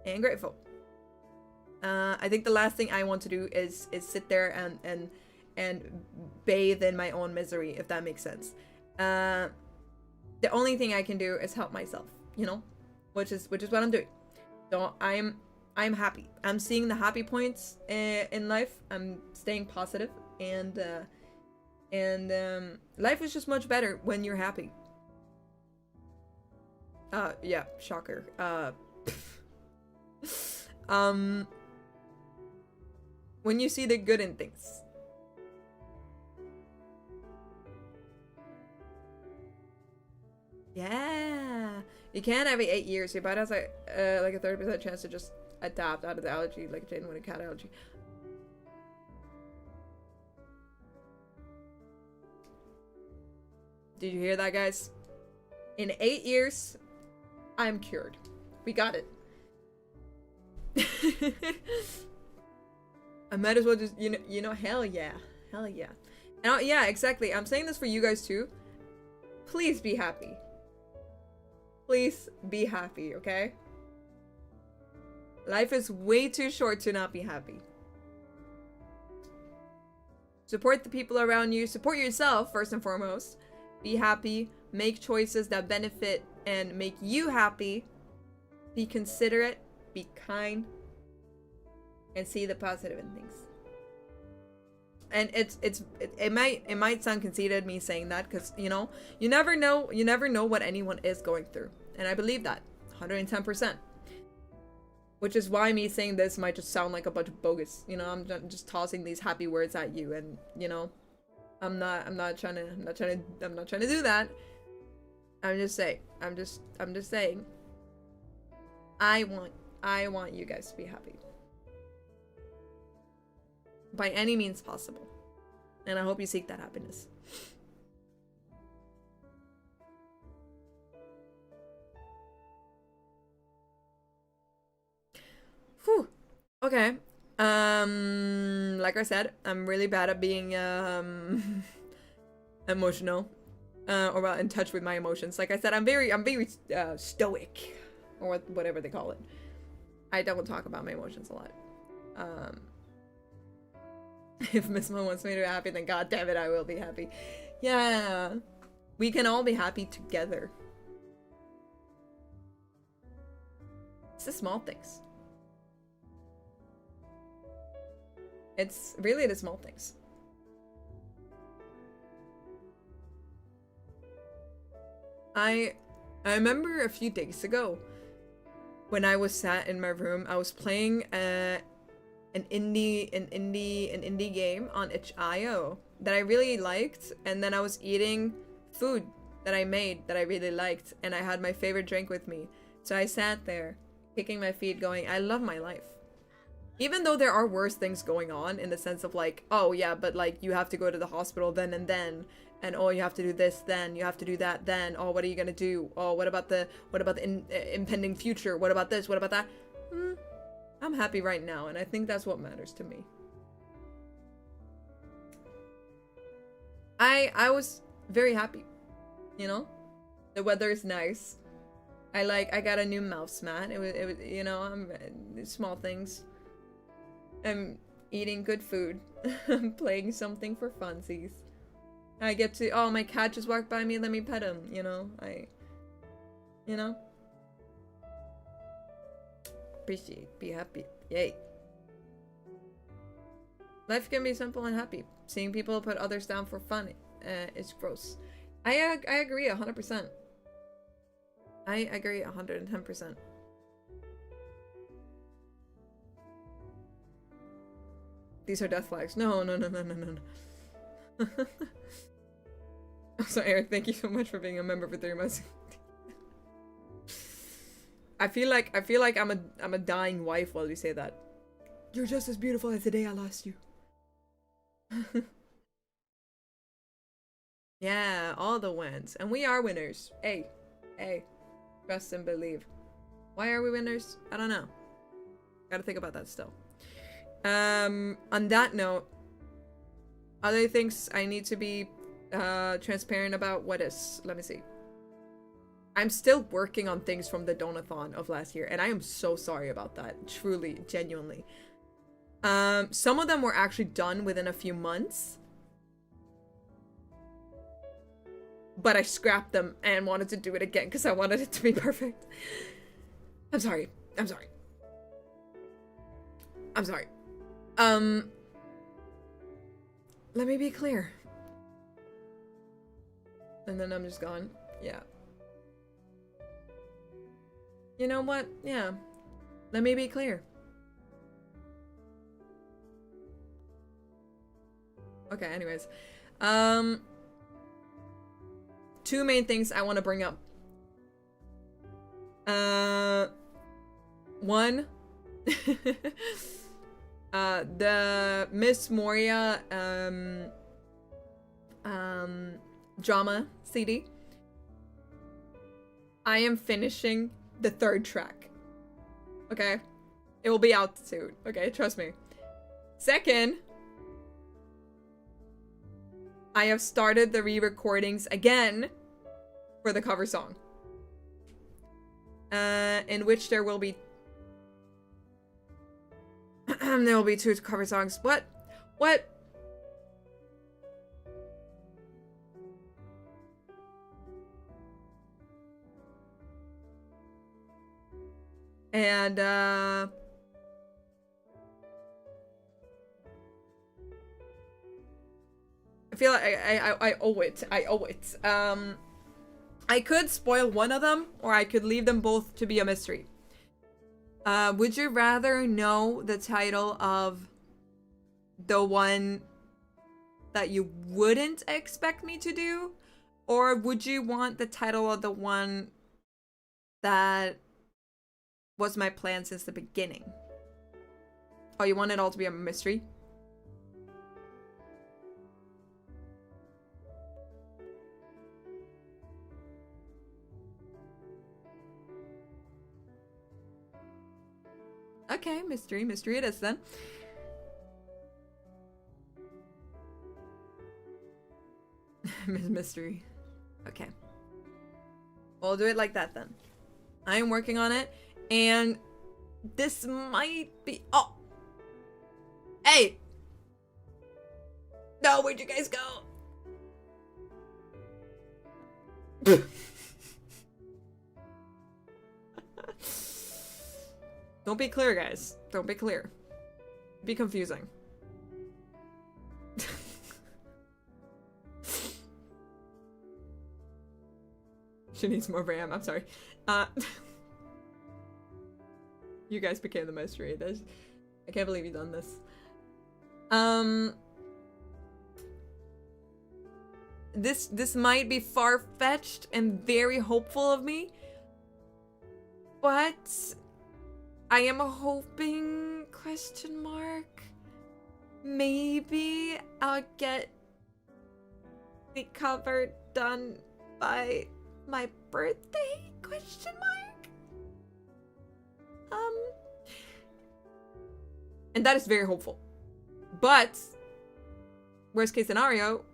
A: and grateful. I think the last thing I want to do is sit there and bathe in my own misery, if that makes sense. The only thing I can do is help myself, you know, which is what I'm doing. So I'm happy. I'm seeing the happy points in life. I'm staying positive, and life is just much better when you're happy. Yeah, shocker. When you see the good in things. Yeah. You can every 8 years. Your body has like a 30% chance to just adapt out of the allergy, like Jaden with a cat allergy. Did you hear that, guys? In 8 years, I'm cured. We got it. I might as well just, you know, hell yeah. Hell yeah. And yeah, exactly. I'm saying this for you guys too. Please be happy. Please be happy, okay? Life is way too short to not be happy. Support the people around you. Support yourself, first and foremost. Be happy. Make choices that benefit and make you happy. Be considerate. Be kind. And see the positive in things. And it might sound conceited me saying that, because you know, you never know what anyone is going through, and I believe that 110%. Which is why me saying this might just sound like a bunch of bogus. You know, I'm just tossing these happy words at you, and you know, I'm not trying to do that. I'm just saying. I want you guys to be happy. By any means possible. And I hope you seek that happiness. Whew. Okay. Like I said, I'm really bad at being emotional. Or well, in touch with my emotions. Like I said, I'm very stoic. Or whatever they call it. I don't talk about my emotions a lot. If Miss Mo wants me to be happy, then god damn it, I will be happy. Yeah. We can all be happy together. It's the small things. It's really the small things. I remember a few days ago when I was sat in my room, I was playing an indie game on itch.io that I really liked, and then I was eating food that I made that I really liked, and I had my favorite drink with me. So I sat there, kicking my feet, going, I love my life. Even though there are worse things going on, in the sense of like, oh yeah, but like you have to go to the hospital then and then, and oh you have to do this then, you have to do that then, oh what are you gonna do, oh what about the impending future, what about this, what about that? I'm happy right now, and I think that's what matters to me. I was very happy, you know? The weather is nice. I got a new mouse mat. It was you know, small things. I'm eating good food. I'm playing something for funsies. I get to, oh, my cat just walked by me, let me pet him, you know? You know? Appreciate, be happy. Yay. Life can be simple and happy. Seeing people put others down for fun is gross. I agree 100%. I agree 110%. These are death flags. No. So Eric, thank you so much for being a member for 3 months. I feel like I'm a dying wife while you say that. You're just as beautiful as the day I lost you. Yeah, all the wins. And we are winners. Hey. Trust and believe. Why are we winners? I don't know. Gotta think about that still. On that note, other things I need to be transparent about. What is? Let me see. I'm still working on things from the donathon of last year, and I am so sorry about that. Truly, genuinely. Some of them were actually done within a few months. But I scrapped them and wanted to do it again because I wanted it to be perfect. I'm sorry. Let me be clear. And then I'm just gone. Yeah. You know what? Yeah. Let me be clear. Okay, anyways. Two main things I want to bring up. One, the Miss Moria drama CD. I am finishing the 3rd track. Okay? It will be out soon. Okay, trust me. Second, I have started the re-recordings again for the cover song. In which there will be 2 cover songs. What? And I feel like I owe it. I owe it. I could spoil one of them, or I could leave them both to be a mystery. Would you rather know the title of the one that you wouldn't expect me to do? Or would you want the title of the one that was my plan since the beginning? Oh, you want it all to be a mystery? Okay, mystery it is then. Mystery. Okay. We'll do it like that then. I am working on it, and this might be— oh! Hey! No, where'd you guys go? Don't be clear, guys. Don't be clear. Be confusing. She needs more RAM. I'm sorry. You guys became the mystery. I can't believe you've done this. This might be far-fetched and very hopeful of me, but I am hoping, question mark, maybe I'll get the cover done by my birthday, question mark? And that is very hopeful. But, worst case scenario,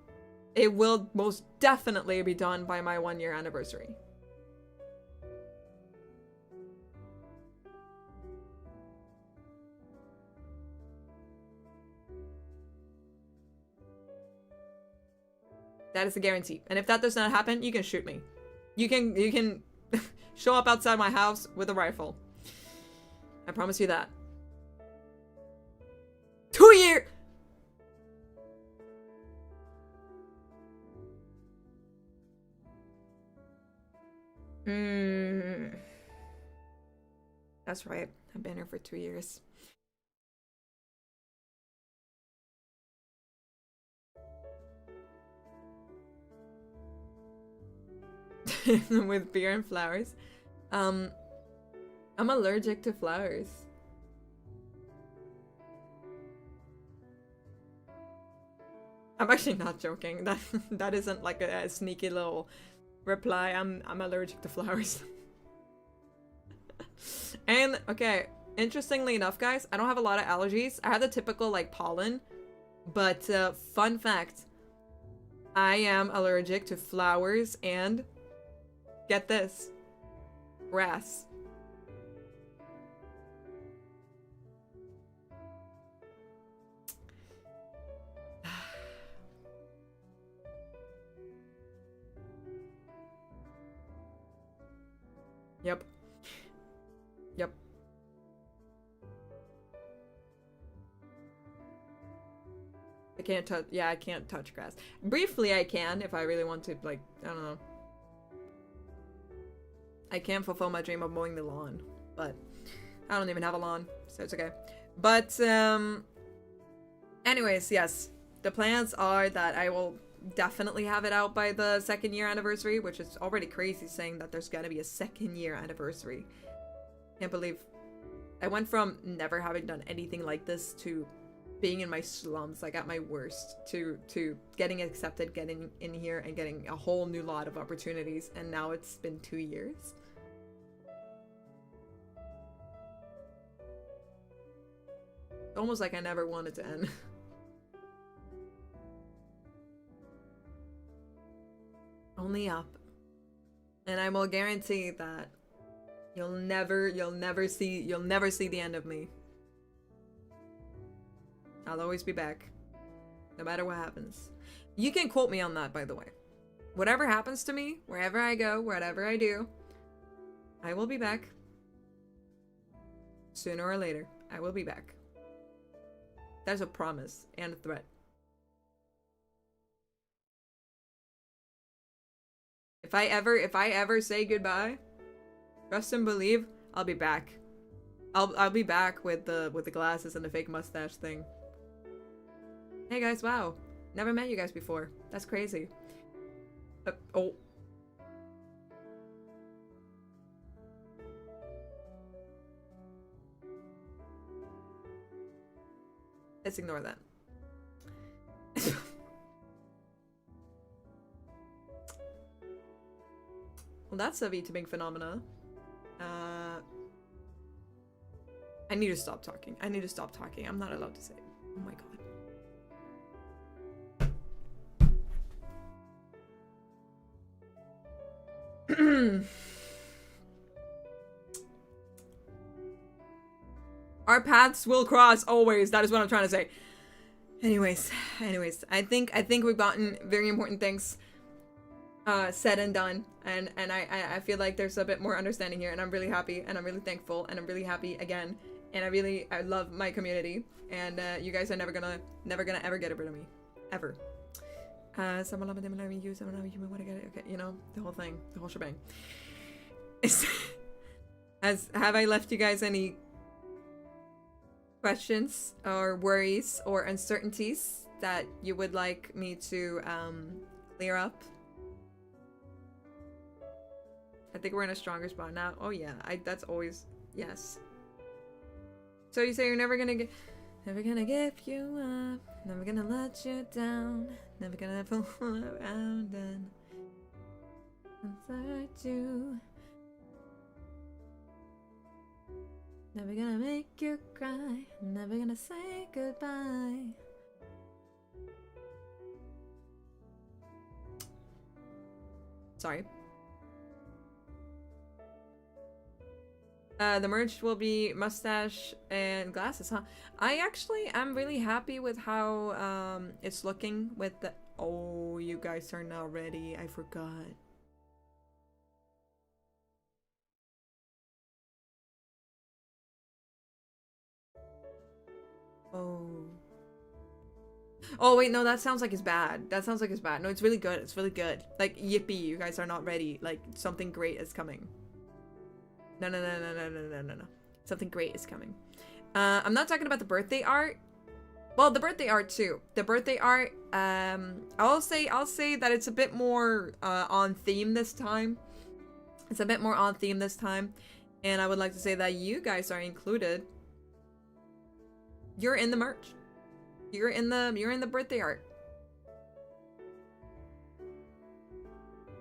A: it will most definitely be done by my 1-year anniversary. That is a guarantee. And if that does not happen, you can shoot me. You can show up outside my house with a rifle. I promise you that. 2 years! That's right. I've been here for 2 years. With beer and flowers. I'm allergic to flowers. I'm actually not joking. That isn't like a sneaky little reply. I'm allergic to flowers. And okay, interestingly enough, guys, I don't have a lot of allergies. I have the typical like pollen, but fun fact, I am allergic to flowers and, get this, grass. Yep. Yep. I can't touch— yeah, I can't touch grass. Briefly, I can if I really want to, like, I don't know. I can fulfill my dream of mowing the lawn, but I don't even have a lawn, so it's okay. But, anyways, yes. The plans are that I will definitely have it out by the 2nd-year anniversary, which is already crazy saying that there's gonna be a 2nd-year anniversary. Can't believe I went from never having done anything like this to being in my slums, like at my worst, to getting accepted, getting in here, and getting a whole new lot of opportunities, and now it's been 2 years. It's almost like I never wanted to end. Only up. And I will guarantee that you'll never see the end of me. I'll always be back. No matter what happens. You can quote me on that, by the way. Whatever happens to me, wherever I go, whatever I do, I will be back. Sooner or later, I will be back. That's a promise and a threat. If I ever say goodbye, trust and believe, I'll be back. I'll be back with the glasses and the fake mustache thing. Hey guys, wow. Never met you guys before. That's crazy. Oh. Let's ignore that. Well, that's a VTubing phenomena. I need to stop talking. I need to stop talking. I'm not allowed to say it. Oh my god. Our paths will cross always. That is what I'm trying to say. Anyways, I think we've gotten very important things said and done, and I feel like there's a bit more understanding here, and I'm really happy, and I'm really thankful, and I'm really happy again, and I love my community, and you guys are never gonna ever get rid of me, ever. Someone love them and you, someone love you, want to get it. Okay, you know, the whole thing, the whole shebang. Have I left you guys any questions or worries or uncertainties that you would like me to clear up? I think we're in a stronger spot now. Oh yeah, that's always, yes. So you say you're never gonna give you up, never gonna let you down, never gonna fool around and hurt you, never gonna make you cry, never gonna say goodbye. Sorry. The merch will be mustache and glasses, huh? I actually am really happy with how it's looking with the... Oh, you guys are now ready. I forgot. Oh. Oh, wait, no, that sounds like it's bad. That sounds like it's bad. No, it's really good. It's really good. Like, yippee, you guys are not ready. Like, something great is coming. No. Something great is coming. I'm not talking about the birthday art. Well, the birthday art too. The birthday art, I'll say that it's a bit more on theme this time. It's a bit more on theme this time. And I would like to say that you guys are included. You're in the merch. You're in the birthday art.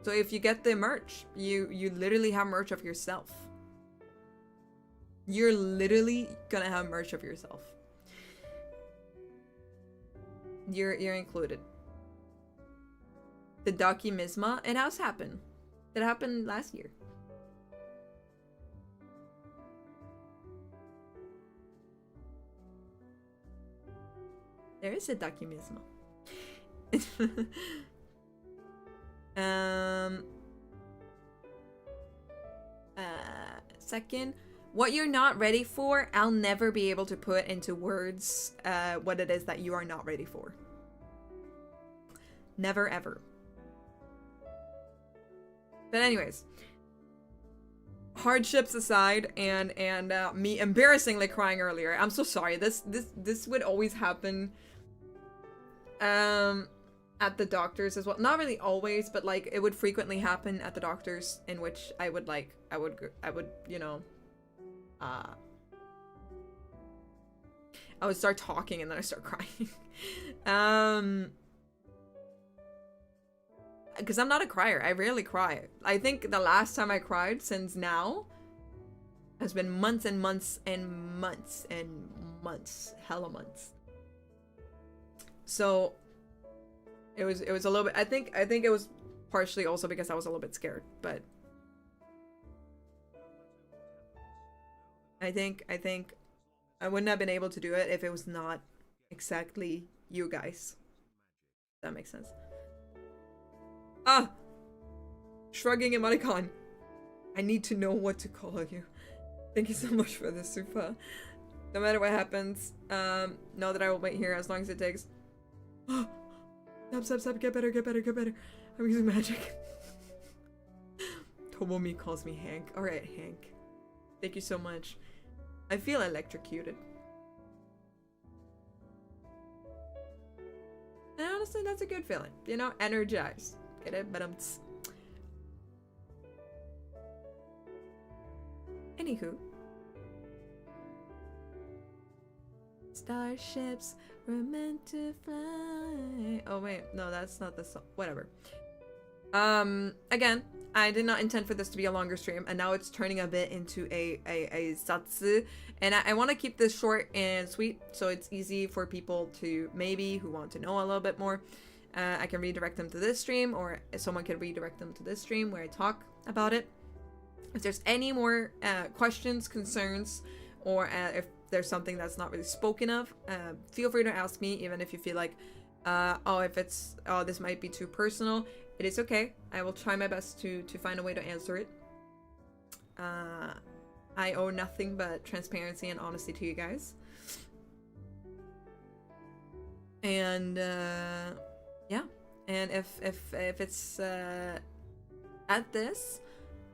A: So if you get the merch, you literally have merch of yourself. You're literally gonna have merch of yourself. You're included. The documisma, it has happened. It happened last year. There is a documisma. Second, what you're not ready for, I'll never be able to put into words what it is that you are not ready for. Never ever. But anyways, hardships aside, and me embarrassingly crying earlier. I'm so sorry. This would always happen at the doctors as well. Not really always, but like it would frequently happen at the doctors, in which I would you know, I would start talking and then I start crying. Because I'm not a crier. I rarely cry. I think the last time I cried since now has been months and months and months and months. Hella months. So it was a little bit, I think it was partially also because I was a little bit scared, but I think I wouldn't have been able to do it if it was not exactly you guys. That makes sense. Ah! Shrugging emoticon. I need to know what to call you. Thank you so much for this, Sufa. No matter what happens, know that I will wait here as long as it takes. Stop, get better. I'm using magic. Tomomi calls me Hank. Alright, Hank. Thank you so much. I feel electrocuted. And honestly, that's a good feeling. You know, energized. Get it? But anywho. Starships were meant to fly. Oh wait, no, that's not the song. Whatever. Again, I did not intend for this to be a longer stream, and now it's turning a bit into a satsu. And I want to keep this short and sweet, so it's easy for people to maybe who want to know a little bit more. I can redirect them to this stream, or someone can redirect them to this stream where I talk about it. If there's any more questions, concerns, or if there's something that's not really spoken of, feel free to ask me, even if you feel like, this might be too personal. It is okay. I will try my best to find a way to answer it. I owe nothing but transparency and honesty to you guys. And yeah, and if it's at this,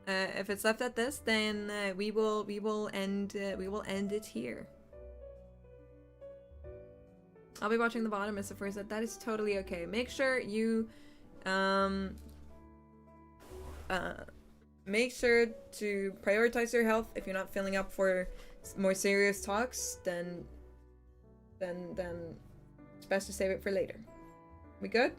A: if it's left at this, then we will end it here. I'll be watching the bottom, Mr. First. That is totally okay. Make sure you make sure to prioritize your health. If you're not feeling up for more serious talks, then it's best to save it for later. We good?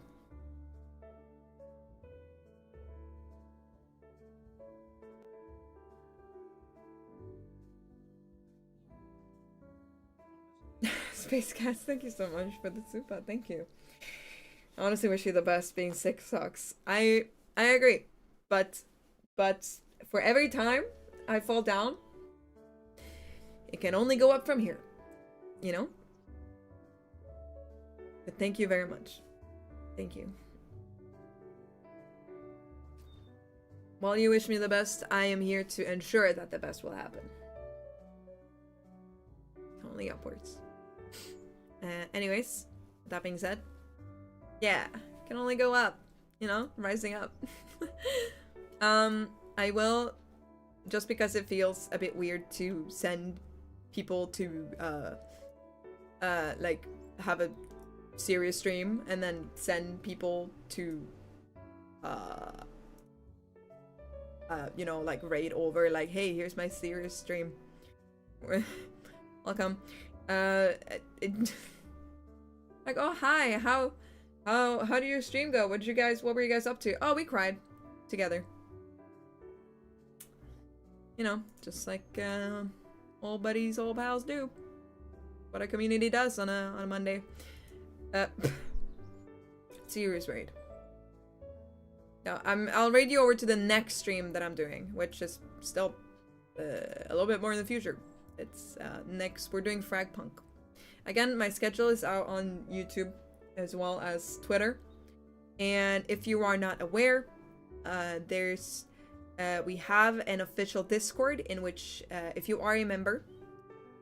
A: Space Cats, thank you so much for the super. Thank you. I honestly wish you the best. Being sick sucks. I agree. But for every time I fall down, it can only go up from here. You know? But thank you very much. Thank you. While you wish me the best, I am here to ensure that the best will happen. Only upwards. Anyways, that being said, yeah, can only go up, you know, rising up. I will, just because it feels a bit weird to send people to, like, have a serious stream and then send people to, you know, like, raid over, like, hey, here's my serious stream. Welcome. Like, oh hi, how did your stream go? What were you guys up to? Oh, we cried together. You know, just like old buddies, old pals do. What a community does on a Monday. Serious raid. No, I'll raid you over to the next stream that I'm doing, which is still a little bit more in the future. It's next, we're doing Fragpunk. Again, my schedule is out on YouTube as well as Twitter. And if you are not aware, we have an official Discord in which, if you are a member,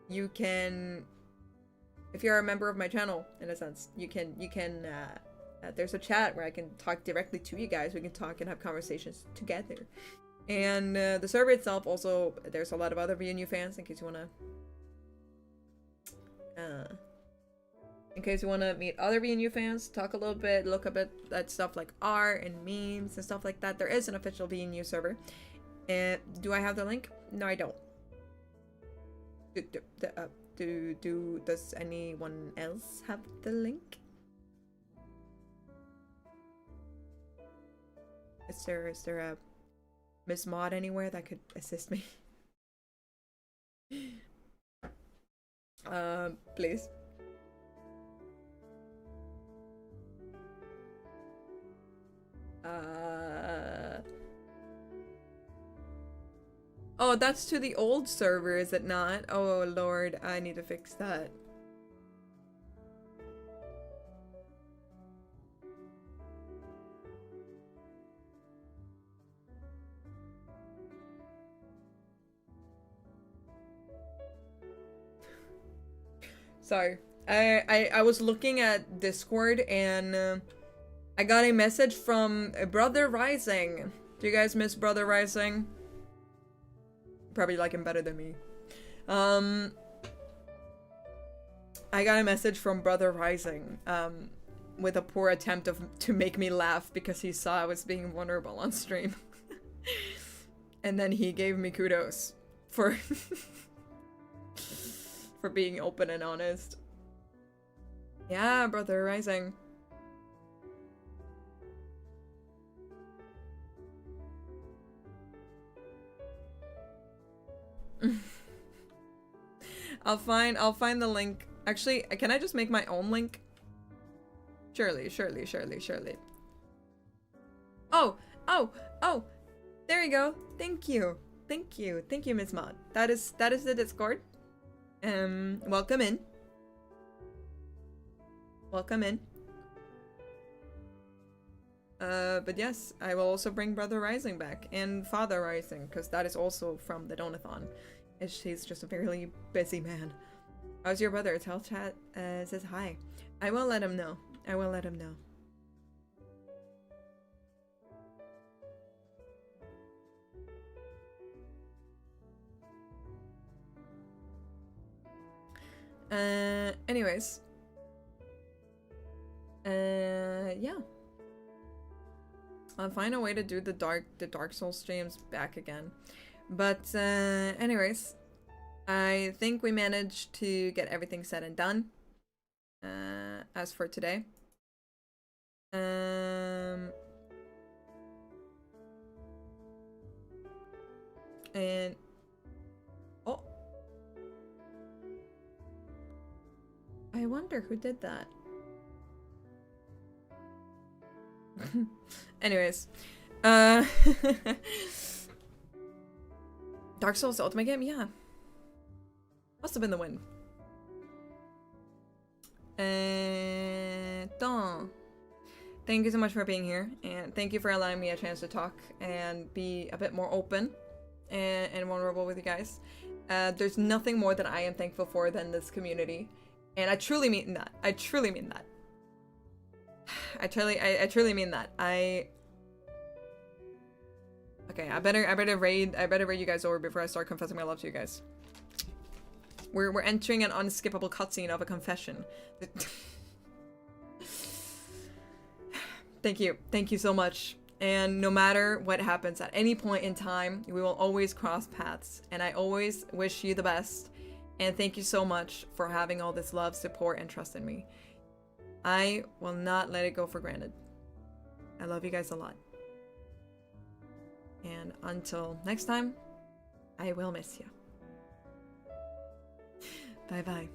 A: you can, if you're a member of my channel, in a sense, you can, there's a chat where I can talk directly to you guys. We can talk and have conversations together. And the server itself also, there's a lot of other VNU fans in case you wanna meet other VNU fans, talk a little bit, look a bit at stuff like art and memes and stuff like that. There is an official VNU server. Do I have the link? No, I don't. Does anyone else have the link? Is there a Miss Mod anywhere that could assist me? Please. Oh, that's to the old server, is it not? Oh lord, I need to fix that. Sorry. I was looking at Discord and I got a message from Brother Ryzing. Do you guys miss Brother Ryzing? Probably like him better than me. I got a message from Brother Ryzing, with a poor attempt to make me laugh because he saw I was being vulnerable on stream. And then he gave me kudos for for being open and honest. Yeah, Brother Ryzing. I'll find the link. Actually, can I just make my own link? Surely. Oh, there you go. Thank you, Miss Mod. That is the Discord. Welcome in. But yes, I will also bring Brother Ryzing back and Father Ryzing, because that is also from the Donathon. He's just a very busy man. How's your brother? Tell chat says hi. I will let him know. Anyways. Yeah. I'll find a way to do the Dark Souls streams back again. But, anyways. I think we managed to get everything said and done. As for today. And oh, I wonder who did that. Anyways, Dark Souls Ultimate game, yeah. Must have been the win. Thank you so much for being here, and thank you for allowing me a chance to talk and be a bit more open and vulnerable with you guys. There's nothing more that I am thankful for than this community, and I truly mean that. I truly mean that. I truly mean that. Okay, I better raid you guys over before I start confessing my love to you guys. We're entering an unskippable cutscene of a confession. Thank you so much. And no matter what happens at any point in time, we will always cross paths. And I always wish you the best. And thank you so much for having all this love, support, and trust in me. I will not let it go for granted. I love you guys a lot. And until next time, I will miss you. Bye bye.